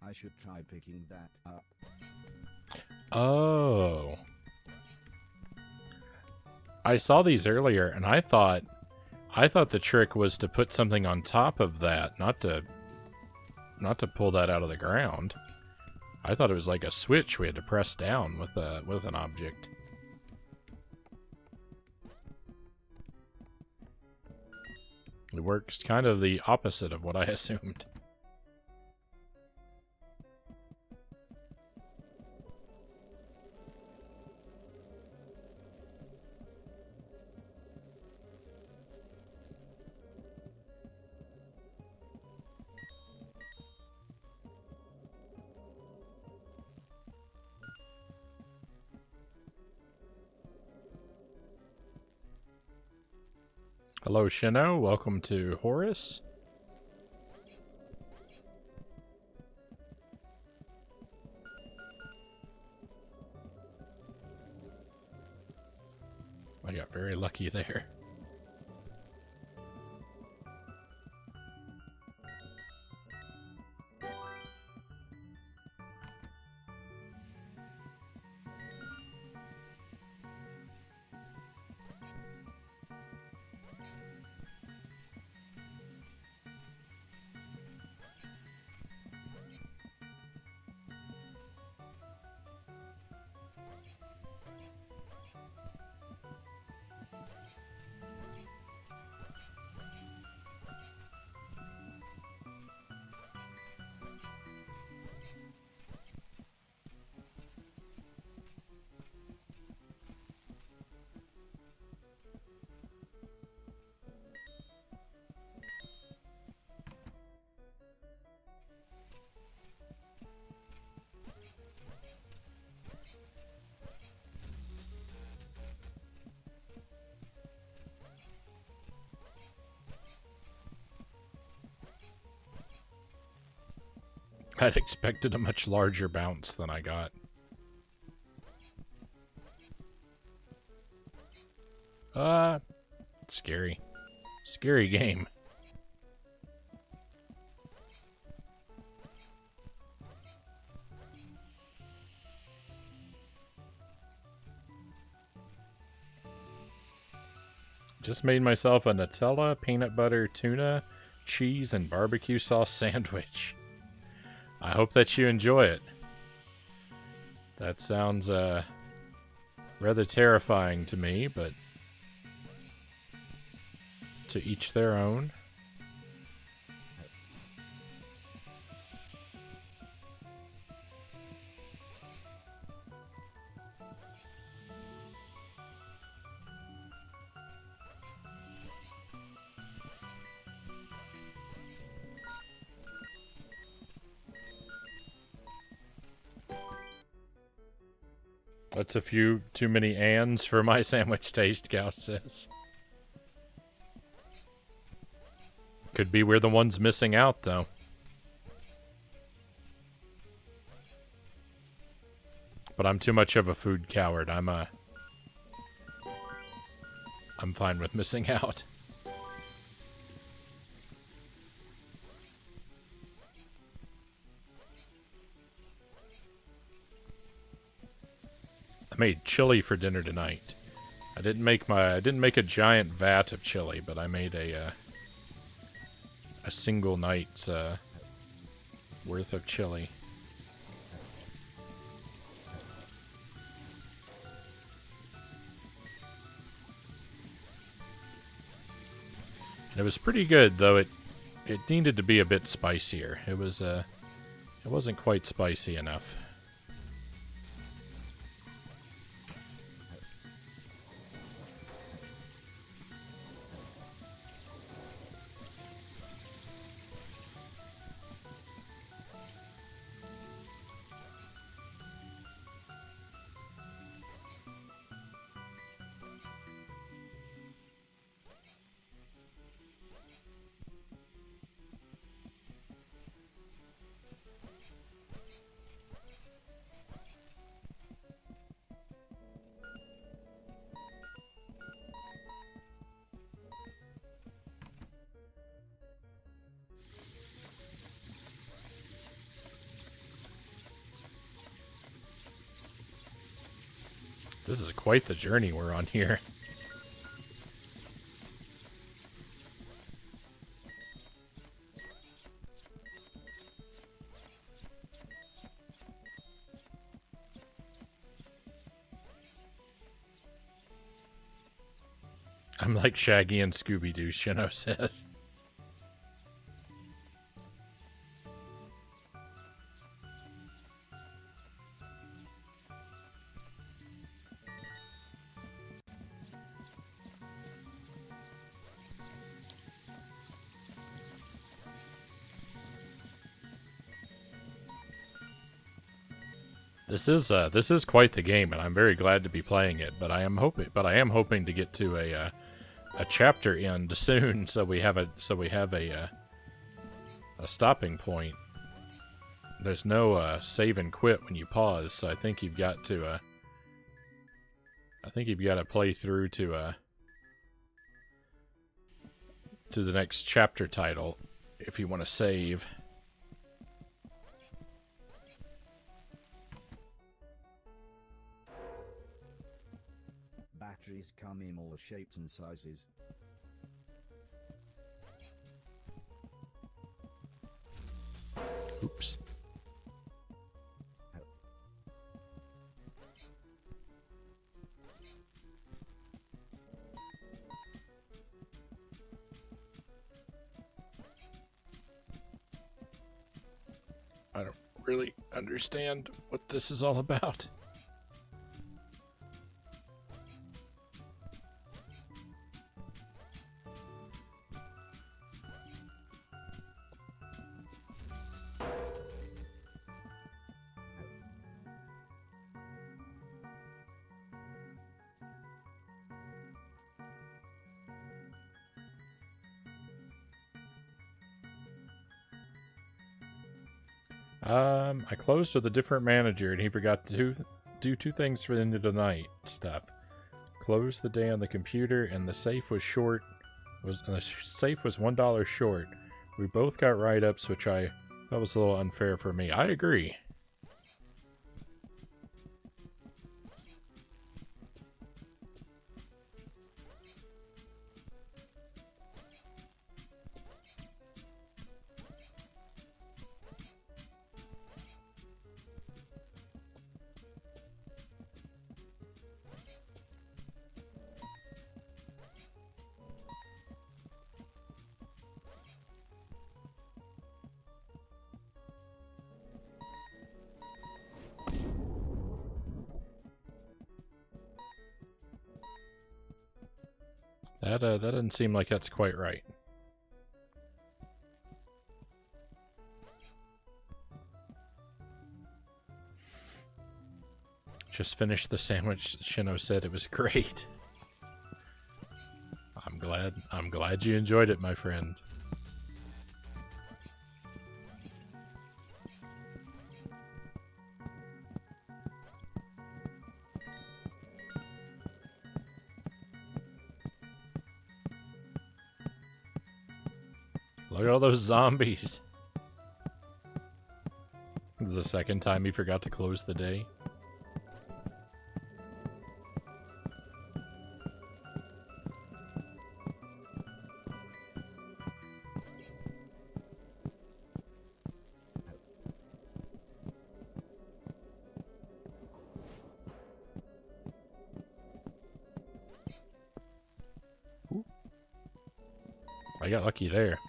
I should try picking that up. Oh. I saw these earlier and I thought the trick was to put something on top of that, not to pull that out of the ground. I thought it was like a switch we had to press down with an object. It works kind of the opposite of what I assumed. Hello, Shino. Welcome to Horace. I got very lucky there. I'd expected a much larger bounce than I got. Scary. Scary game. Just made myself a Nutella, peanut butter, tuna, cheese, and barbecue sauce sandwich. I hope that you enjoy it. That sounds rather terrifying to me, but to each their own. That's a few too many ands for my sandwich taste, Gauss says. Could be we're the ones missing out, though. But I'm too much of a food coward. I'm fine with missing out. I made chili for dinner tonight. I didn't make a giant vat of chili, but I made a single night's worth of chili. And it was pretty good, though it needed to be a bit spicier. It wasn't quite spicy enough. This is quite the journey we're on here. I'm like Shaggy and Scooby-Doo, Shino says. This is quite the game, and I'm very glad to be playing it. But I am hoping to get to a chapter end soon, so we have a stopping point. There's no save and quit when you pause, so I think you've got to play through to the next chapter title if you want to save. Batteries come in all shapes and sizes. Oops. I don't really understand what this is all about. I closed with a different manager, and he forgot to do two things for the end of the night stuff. Closed the day on the computer, and the safe was short. The safe was $1 short. We both got write-ups, which I thought was a little unfair for me. I agree. That doesn't seem like that's quite right. Just finished the sandwich. Shino said it was great. I'm glad you enjoyed it, my friend. Look at all those zombies. This is the second time he forgot to close the day. Ooh. I got lucky there.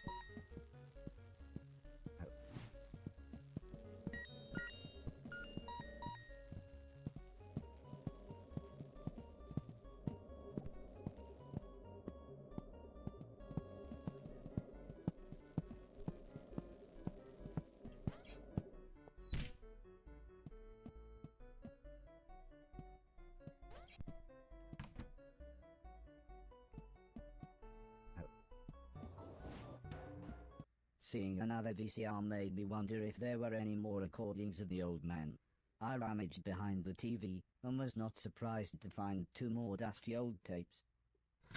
Seeing another VCR made me wonder if there were any more recordings of the old man. I rummaged behind the TV and was not surprised to find two more dusty old tapes.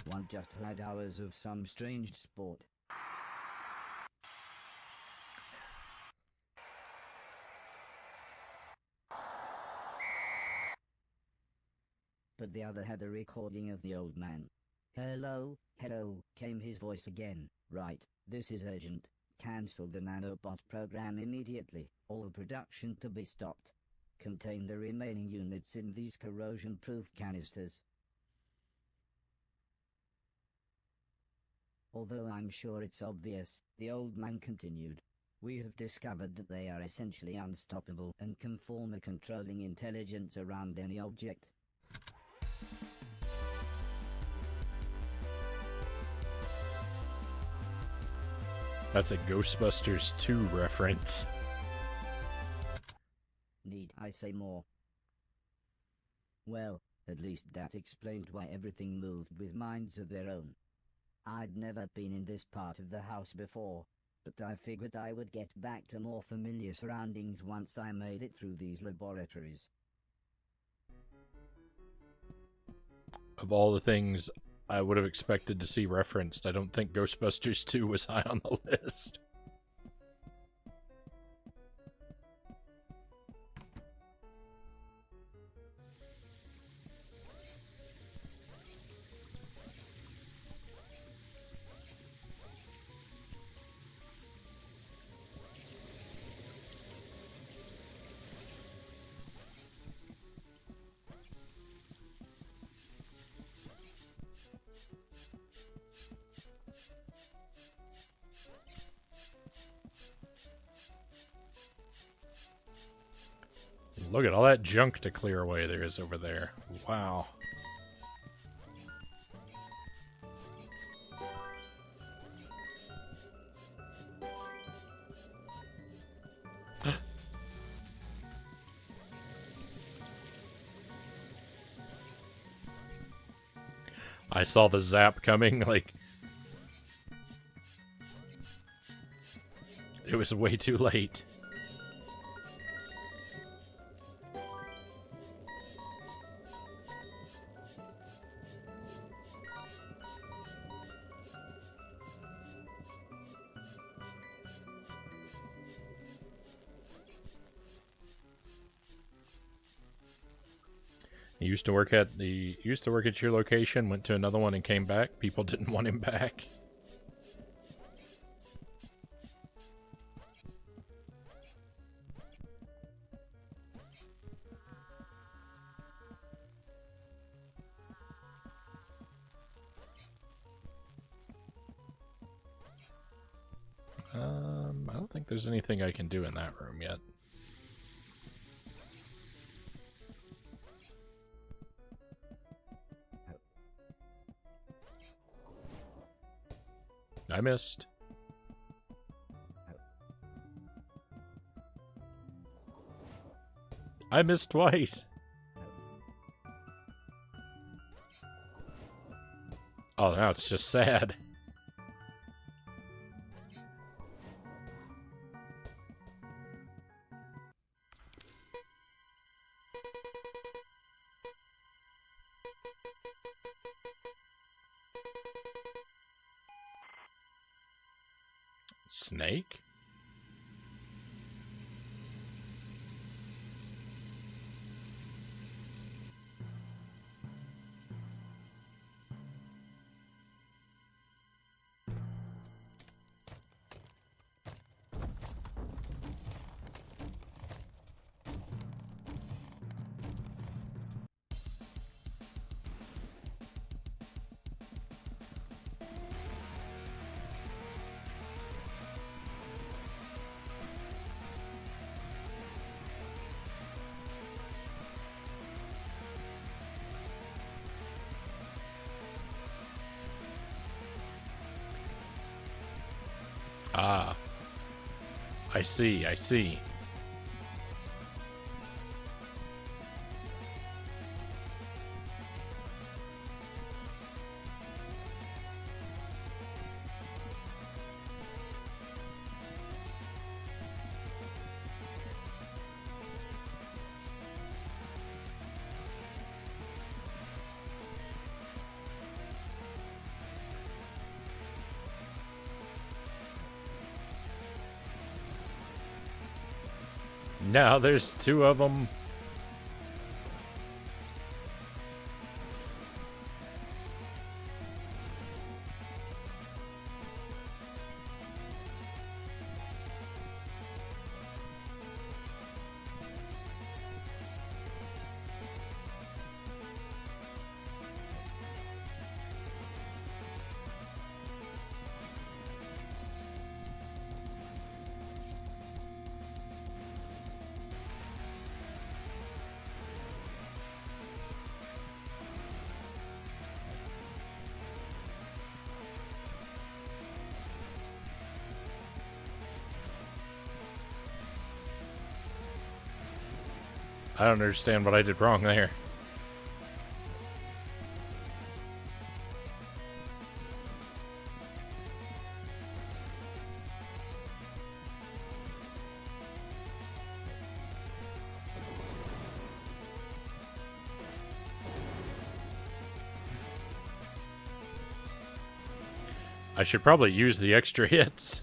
One just had hours of some strange sport. but the other had a recording of the old man. Hello, hello, came his voice again. Right, this is urgent. Cancel the nanobot program immediately. All production to be stopped. Contain the remaining units in these corrosion-proof canisters. Although I'm sure it's obvious, the old man continued. We have discovered that they are essentially unstoppable and can form a controlling intelligence around any object. That's a Ghostbusters 2 reference. Need I say more? Well, at least that explained why everything moved with minds of their own. I'd never been in this part of the house before, but I figured I would get back to more familiar surroundings once I made it through these laboratories. Of all the things I would have expected to see referenced, I don't think Ghostbusters 2 was high on the list. Look at all that junk to clear away there is over there. Wow. I saw the zap coming, like... It was way too late. He used to work at your location, went to another one and came back. People didn't want him back. I don't think there's anything I can do in that room yet. I missed. I missed twice. Oh, now it's just sad. Snake? Ah. I see, I see. Now there's two of them. I don't understand what I did wrong there. I should probably use the extra hits.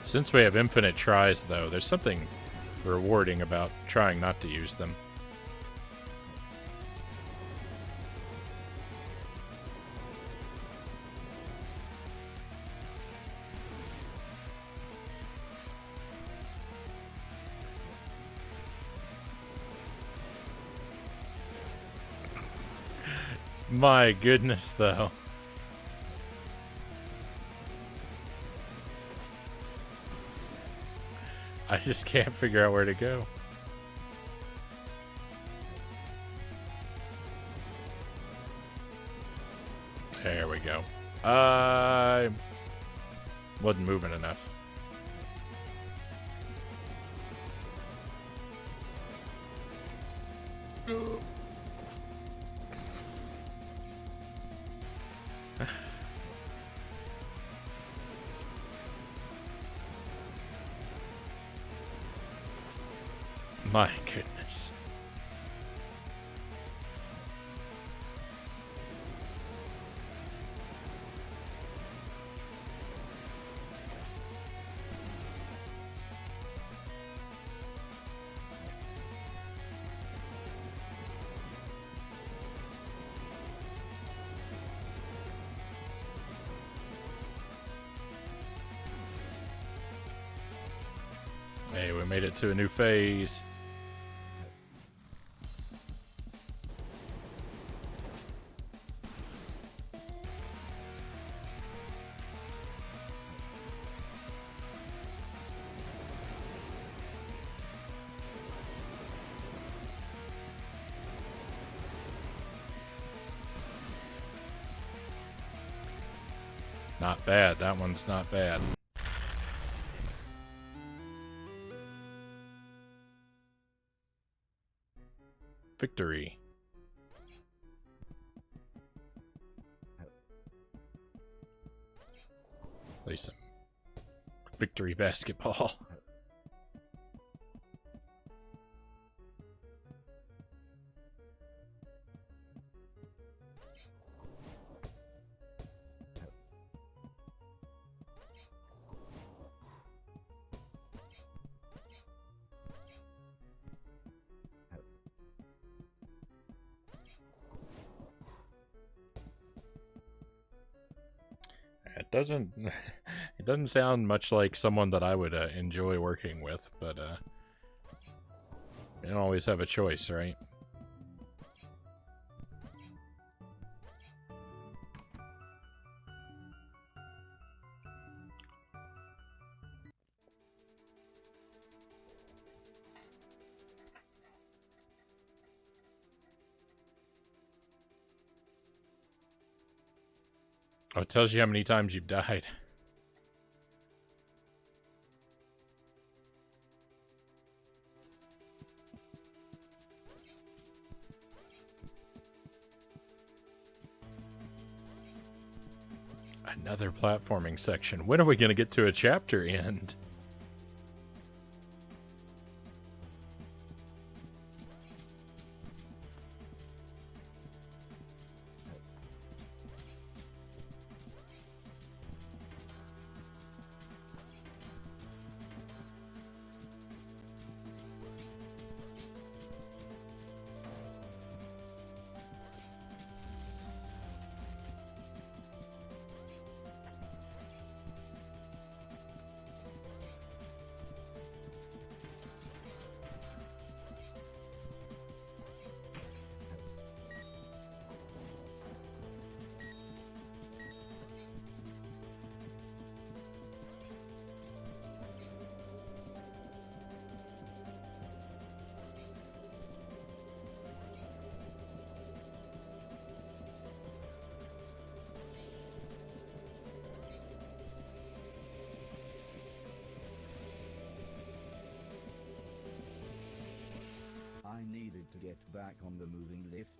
Since we have infinite tries, though, there's something rewarding about trying not to use them. My goodness, though. I just can't figure out where to go. There we go. I wasn't moving enough. My goodness. Hey, we made it to a new phase. Not bad. That one's not bad. Victory. Play some victory basketball. It doesn't sound much like someone that I would enjoy working with, but you don't always have a choice, right? Oh, it tells you how many times you've died. Another platforming section. When are we going to get to a chapter end? I needed to get back on the moving lift.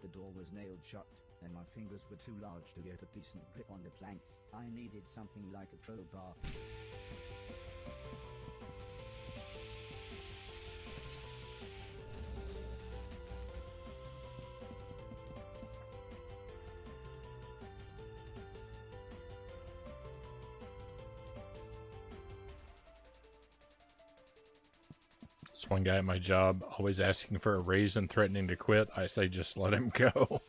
The door was nailed shut, and my fingers were too large to get a decent grip on the planks. I needed something like a crowbar. There's one guy at my job always asking for a raise and threatening to quit. I say just let him go.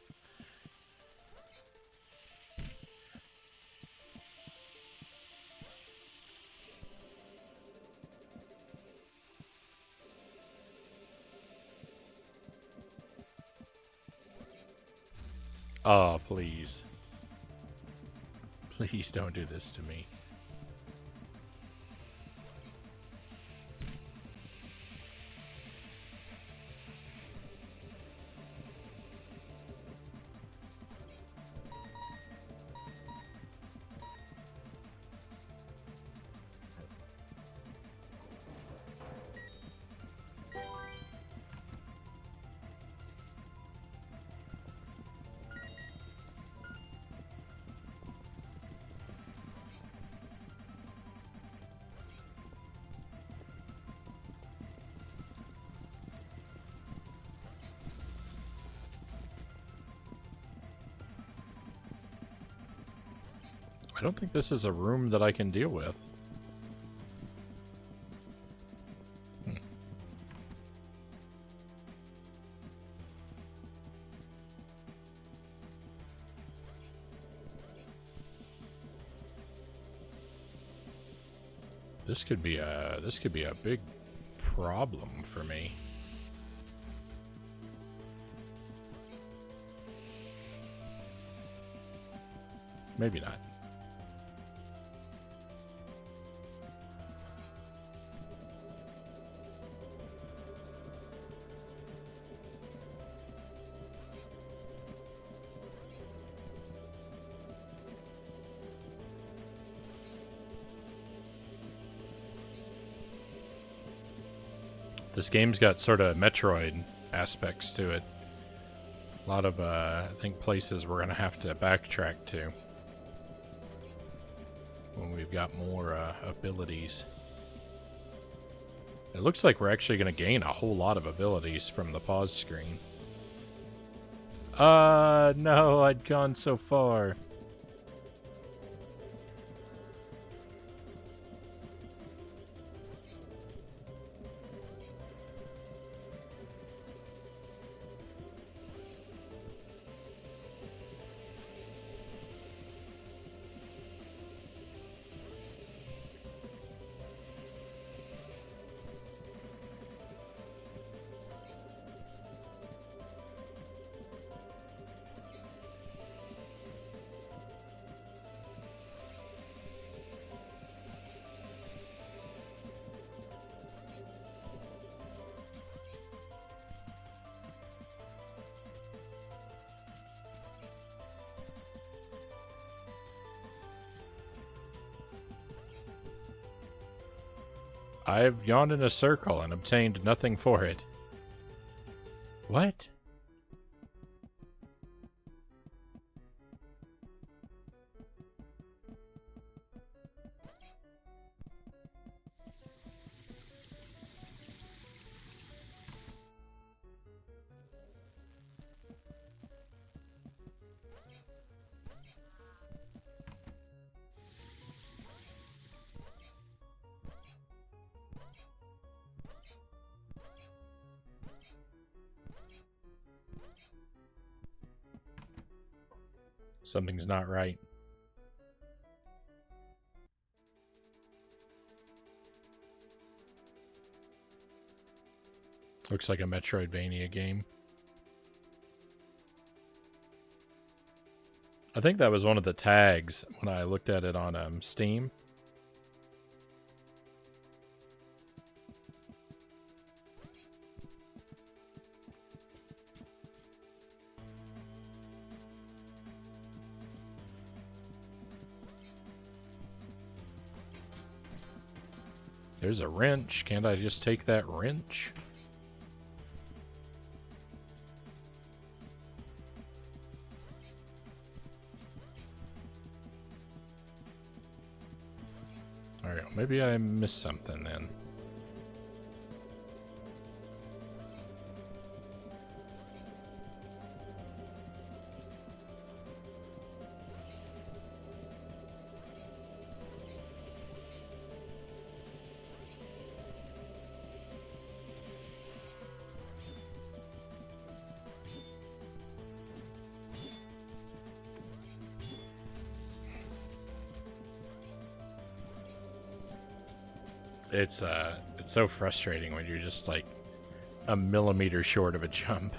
Oh, please. Please don't do this to me. I don't think this is a room that I can deal with. This could be a big problem for me. Maybe not. This game's got sort of Metroid aspects to it. A lot of, I think, places we're going to have to backtrack to when we've got more abilities. It looks like we're actually going to gain a whole lot of abilities from the pause screen. No, I'd gone so far. I've yawned in a circle and obtained nothing for it. What? Something's not right. Looks like a Metroidvania game. I think that was one of the tags when I looked at it on Steam. There's a wrench. Can't I just take that wrench? Alright, maybe I missed something then. It's so frustrating when you're just like a millimeter short of a jump.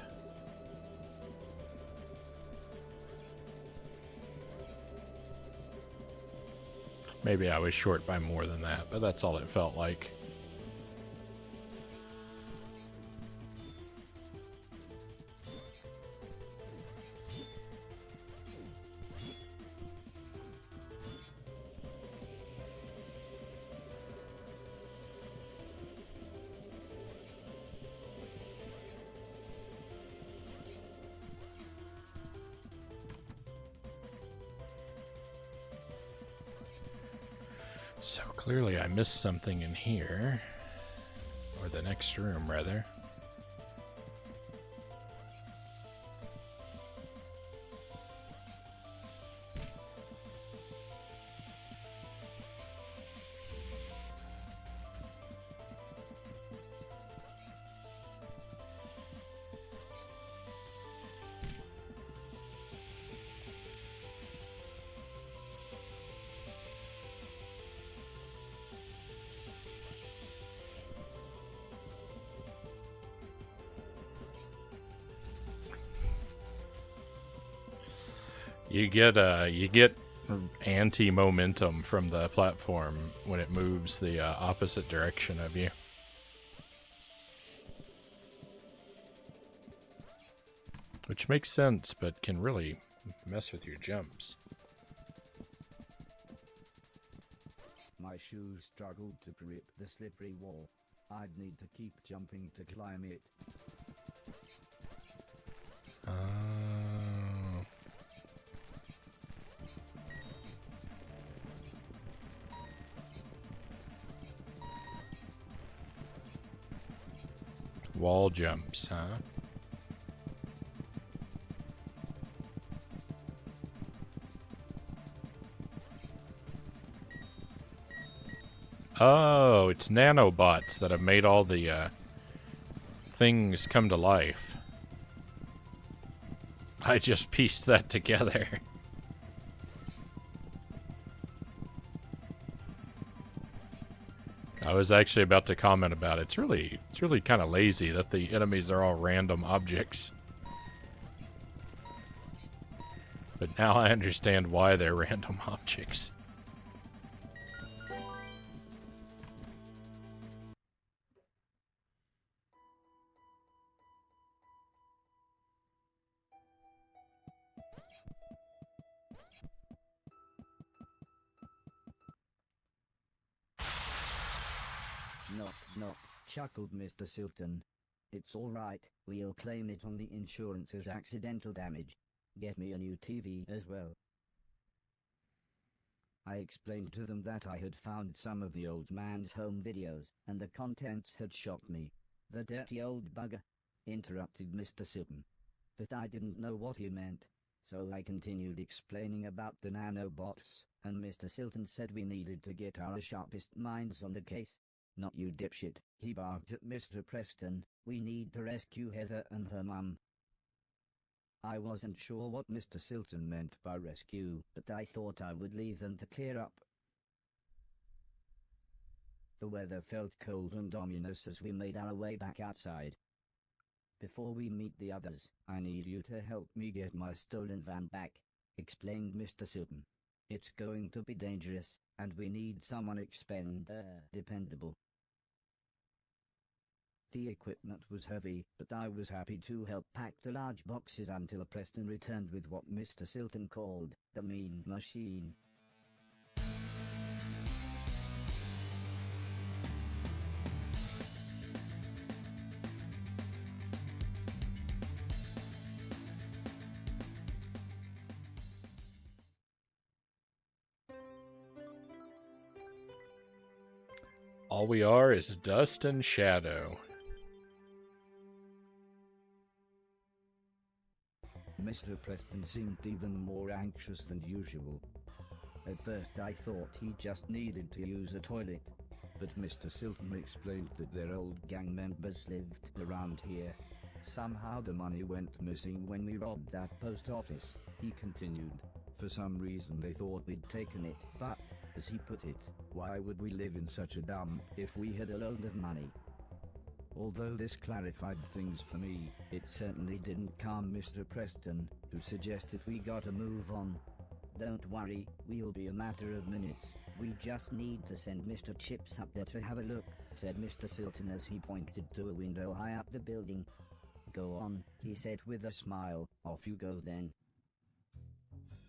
Maybe I was short by more than that, but that's all it felt like. So clearly I missed something in here. Or the next room, rather. You get anti-momentum from the platform when it moves the opposite direction of you. Which makes sense, but can really mess with your jumps. My shoes struggled to grip the slippery wall. I'd need to keep jumping to climb it. Oh. Wall jumps, huh? Oh, it's nanobots that have made all the things come to life. I just pieced that together. I was actually about to comment about it. It's really kind of lazy that the enemies are all random objects. But now I understand why they're random objects. Knock, knock, chuckled Mr. Silton. It's all right, we'll claim it on the insurance as accidental damage. Get me a new TV as well. I explained to them that I had found some of the old man's home videos, and the contents had shocked me. The dirty old bugger, interrupted Mr. Silton. But I didn't know what he meant, so I continued explaining about the nanobots, and Mr. Silton said we needed to get our sharpest minds on the case. Not you dipshit, he barked at Mr. Preston. We need to rescue Heather and her mum. I wasn't sure what Mr. Silton meant by rescue, but I thought I would leave them to clear up. The weather felt cold and ominous as we made our way back outside. Before we meet the others, I need you to help me get my stolen van back, explained Mr. Silton. It's going to be dangerous, and we need someone dependable. The equipment was heavy, but I was happy to help pack the large boxes until Preston returned with what Mr. Silton called the mean machine. All we are is dust and shadow. Mr. Preston seemed even more anxious than usual. At first I thought he just needed to use a toilet, but Mr. Silton explained that their old gang members lived around here. Somehow the money went missing when we robbed that post office, he continued. For some reason they thought we'd taken it, but, as he put it, why would we live in such a dump if we had a load of money? Although this clarified things for me, it certainly didn't calm Mr. Preston, who suggested we gotta move on. Don't worry, we'll be a matter of minutes. We just need to send Mr. Chips up there to have a look, said Mr. Silton as he pointed to a window high up the building. Go on, he said with a smile. Off you go then.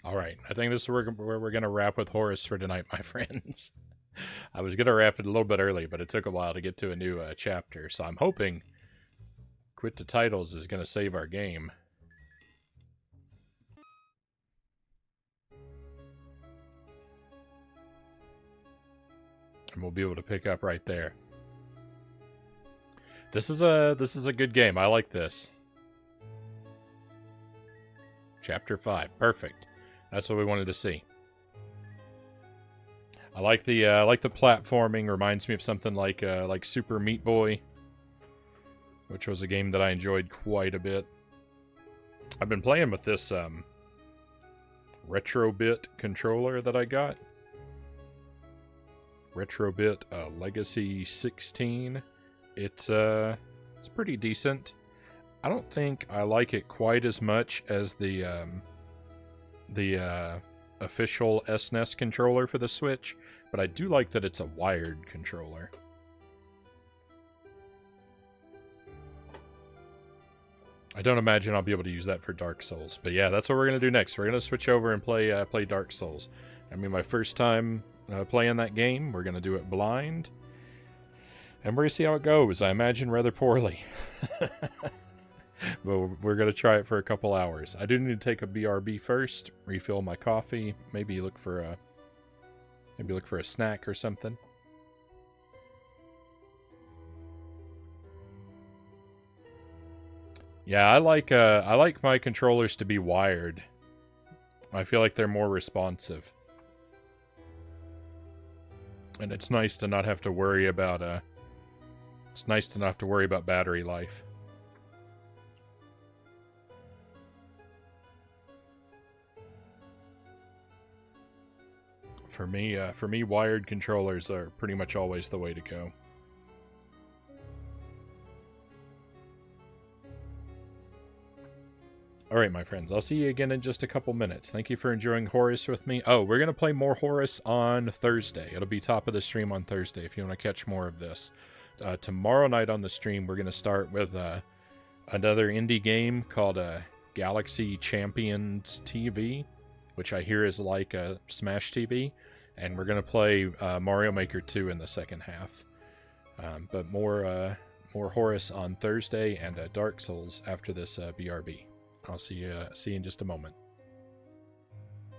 Alright, I think this is where we're going to wrap with Horace for tonight, my friends. I was going to wrap it a little bit early, but it took a while to get to a new chapter, so I'm hoping Quit the Titles is going to save our game. And we'll be able to pick up right there. This is a good game. I like this. Chapter 5. Perfect. That's what we wanted to see. I like the platforming. Reminds me of something like Super Meat Boy, which was a game that I enjoyed quite a bit. I've been playing with this Retrobit controller that I got. Retrobit Legacy 16. It's pretty decent. I don't think I like it quite as much as the official SNES controller for the Switch, but I do like that it's a wired controller. I don't imagine I'll be able to use that for Dark Souls, but yeah, that's what we're gonna do next. We're gonna switch over and play Dark Souls. I mean, my first time playing that game. We're gonna do it blind, and we're gonna see how it goes. I imagine rather poorly. But we're going to try it for a couple hours. I do need to take a BRB first, refill my coffee, maybe look for a snack or something. Yeah, I like my controllers to be wired. I feel like they're more responsive. And it's nice to not have to worry about battery life. For me, wired controllers are pretty much always the way to go. Alright, my friends, I'll see you again in just a couple minutes. Thank you for enjoying Horace with me. Oh, we're going to play more Horace on Thursday. It'll be top of the stream on Thursday if you want to catch more of this. Tomorrow night on the stream, we're going to start with another indie game called Galaxy Champions TV, which I hear is like a Smash TV. And we're going to play Mario Maker 2 in the second half. But more Horace on Thursday and Dark Souls after this BRB. I'll see you in just a moment.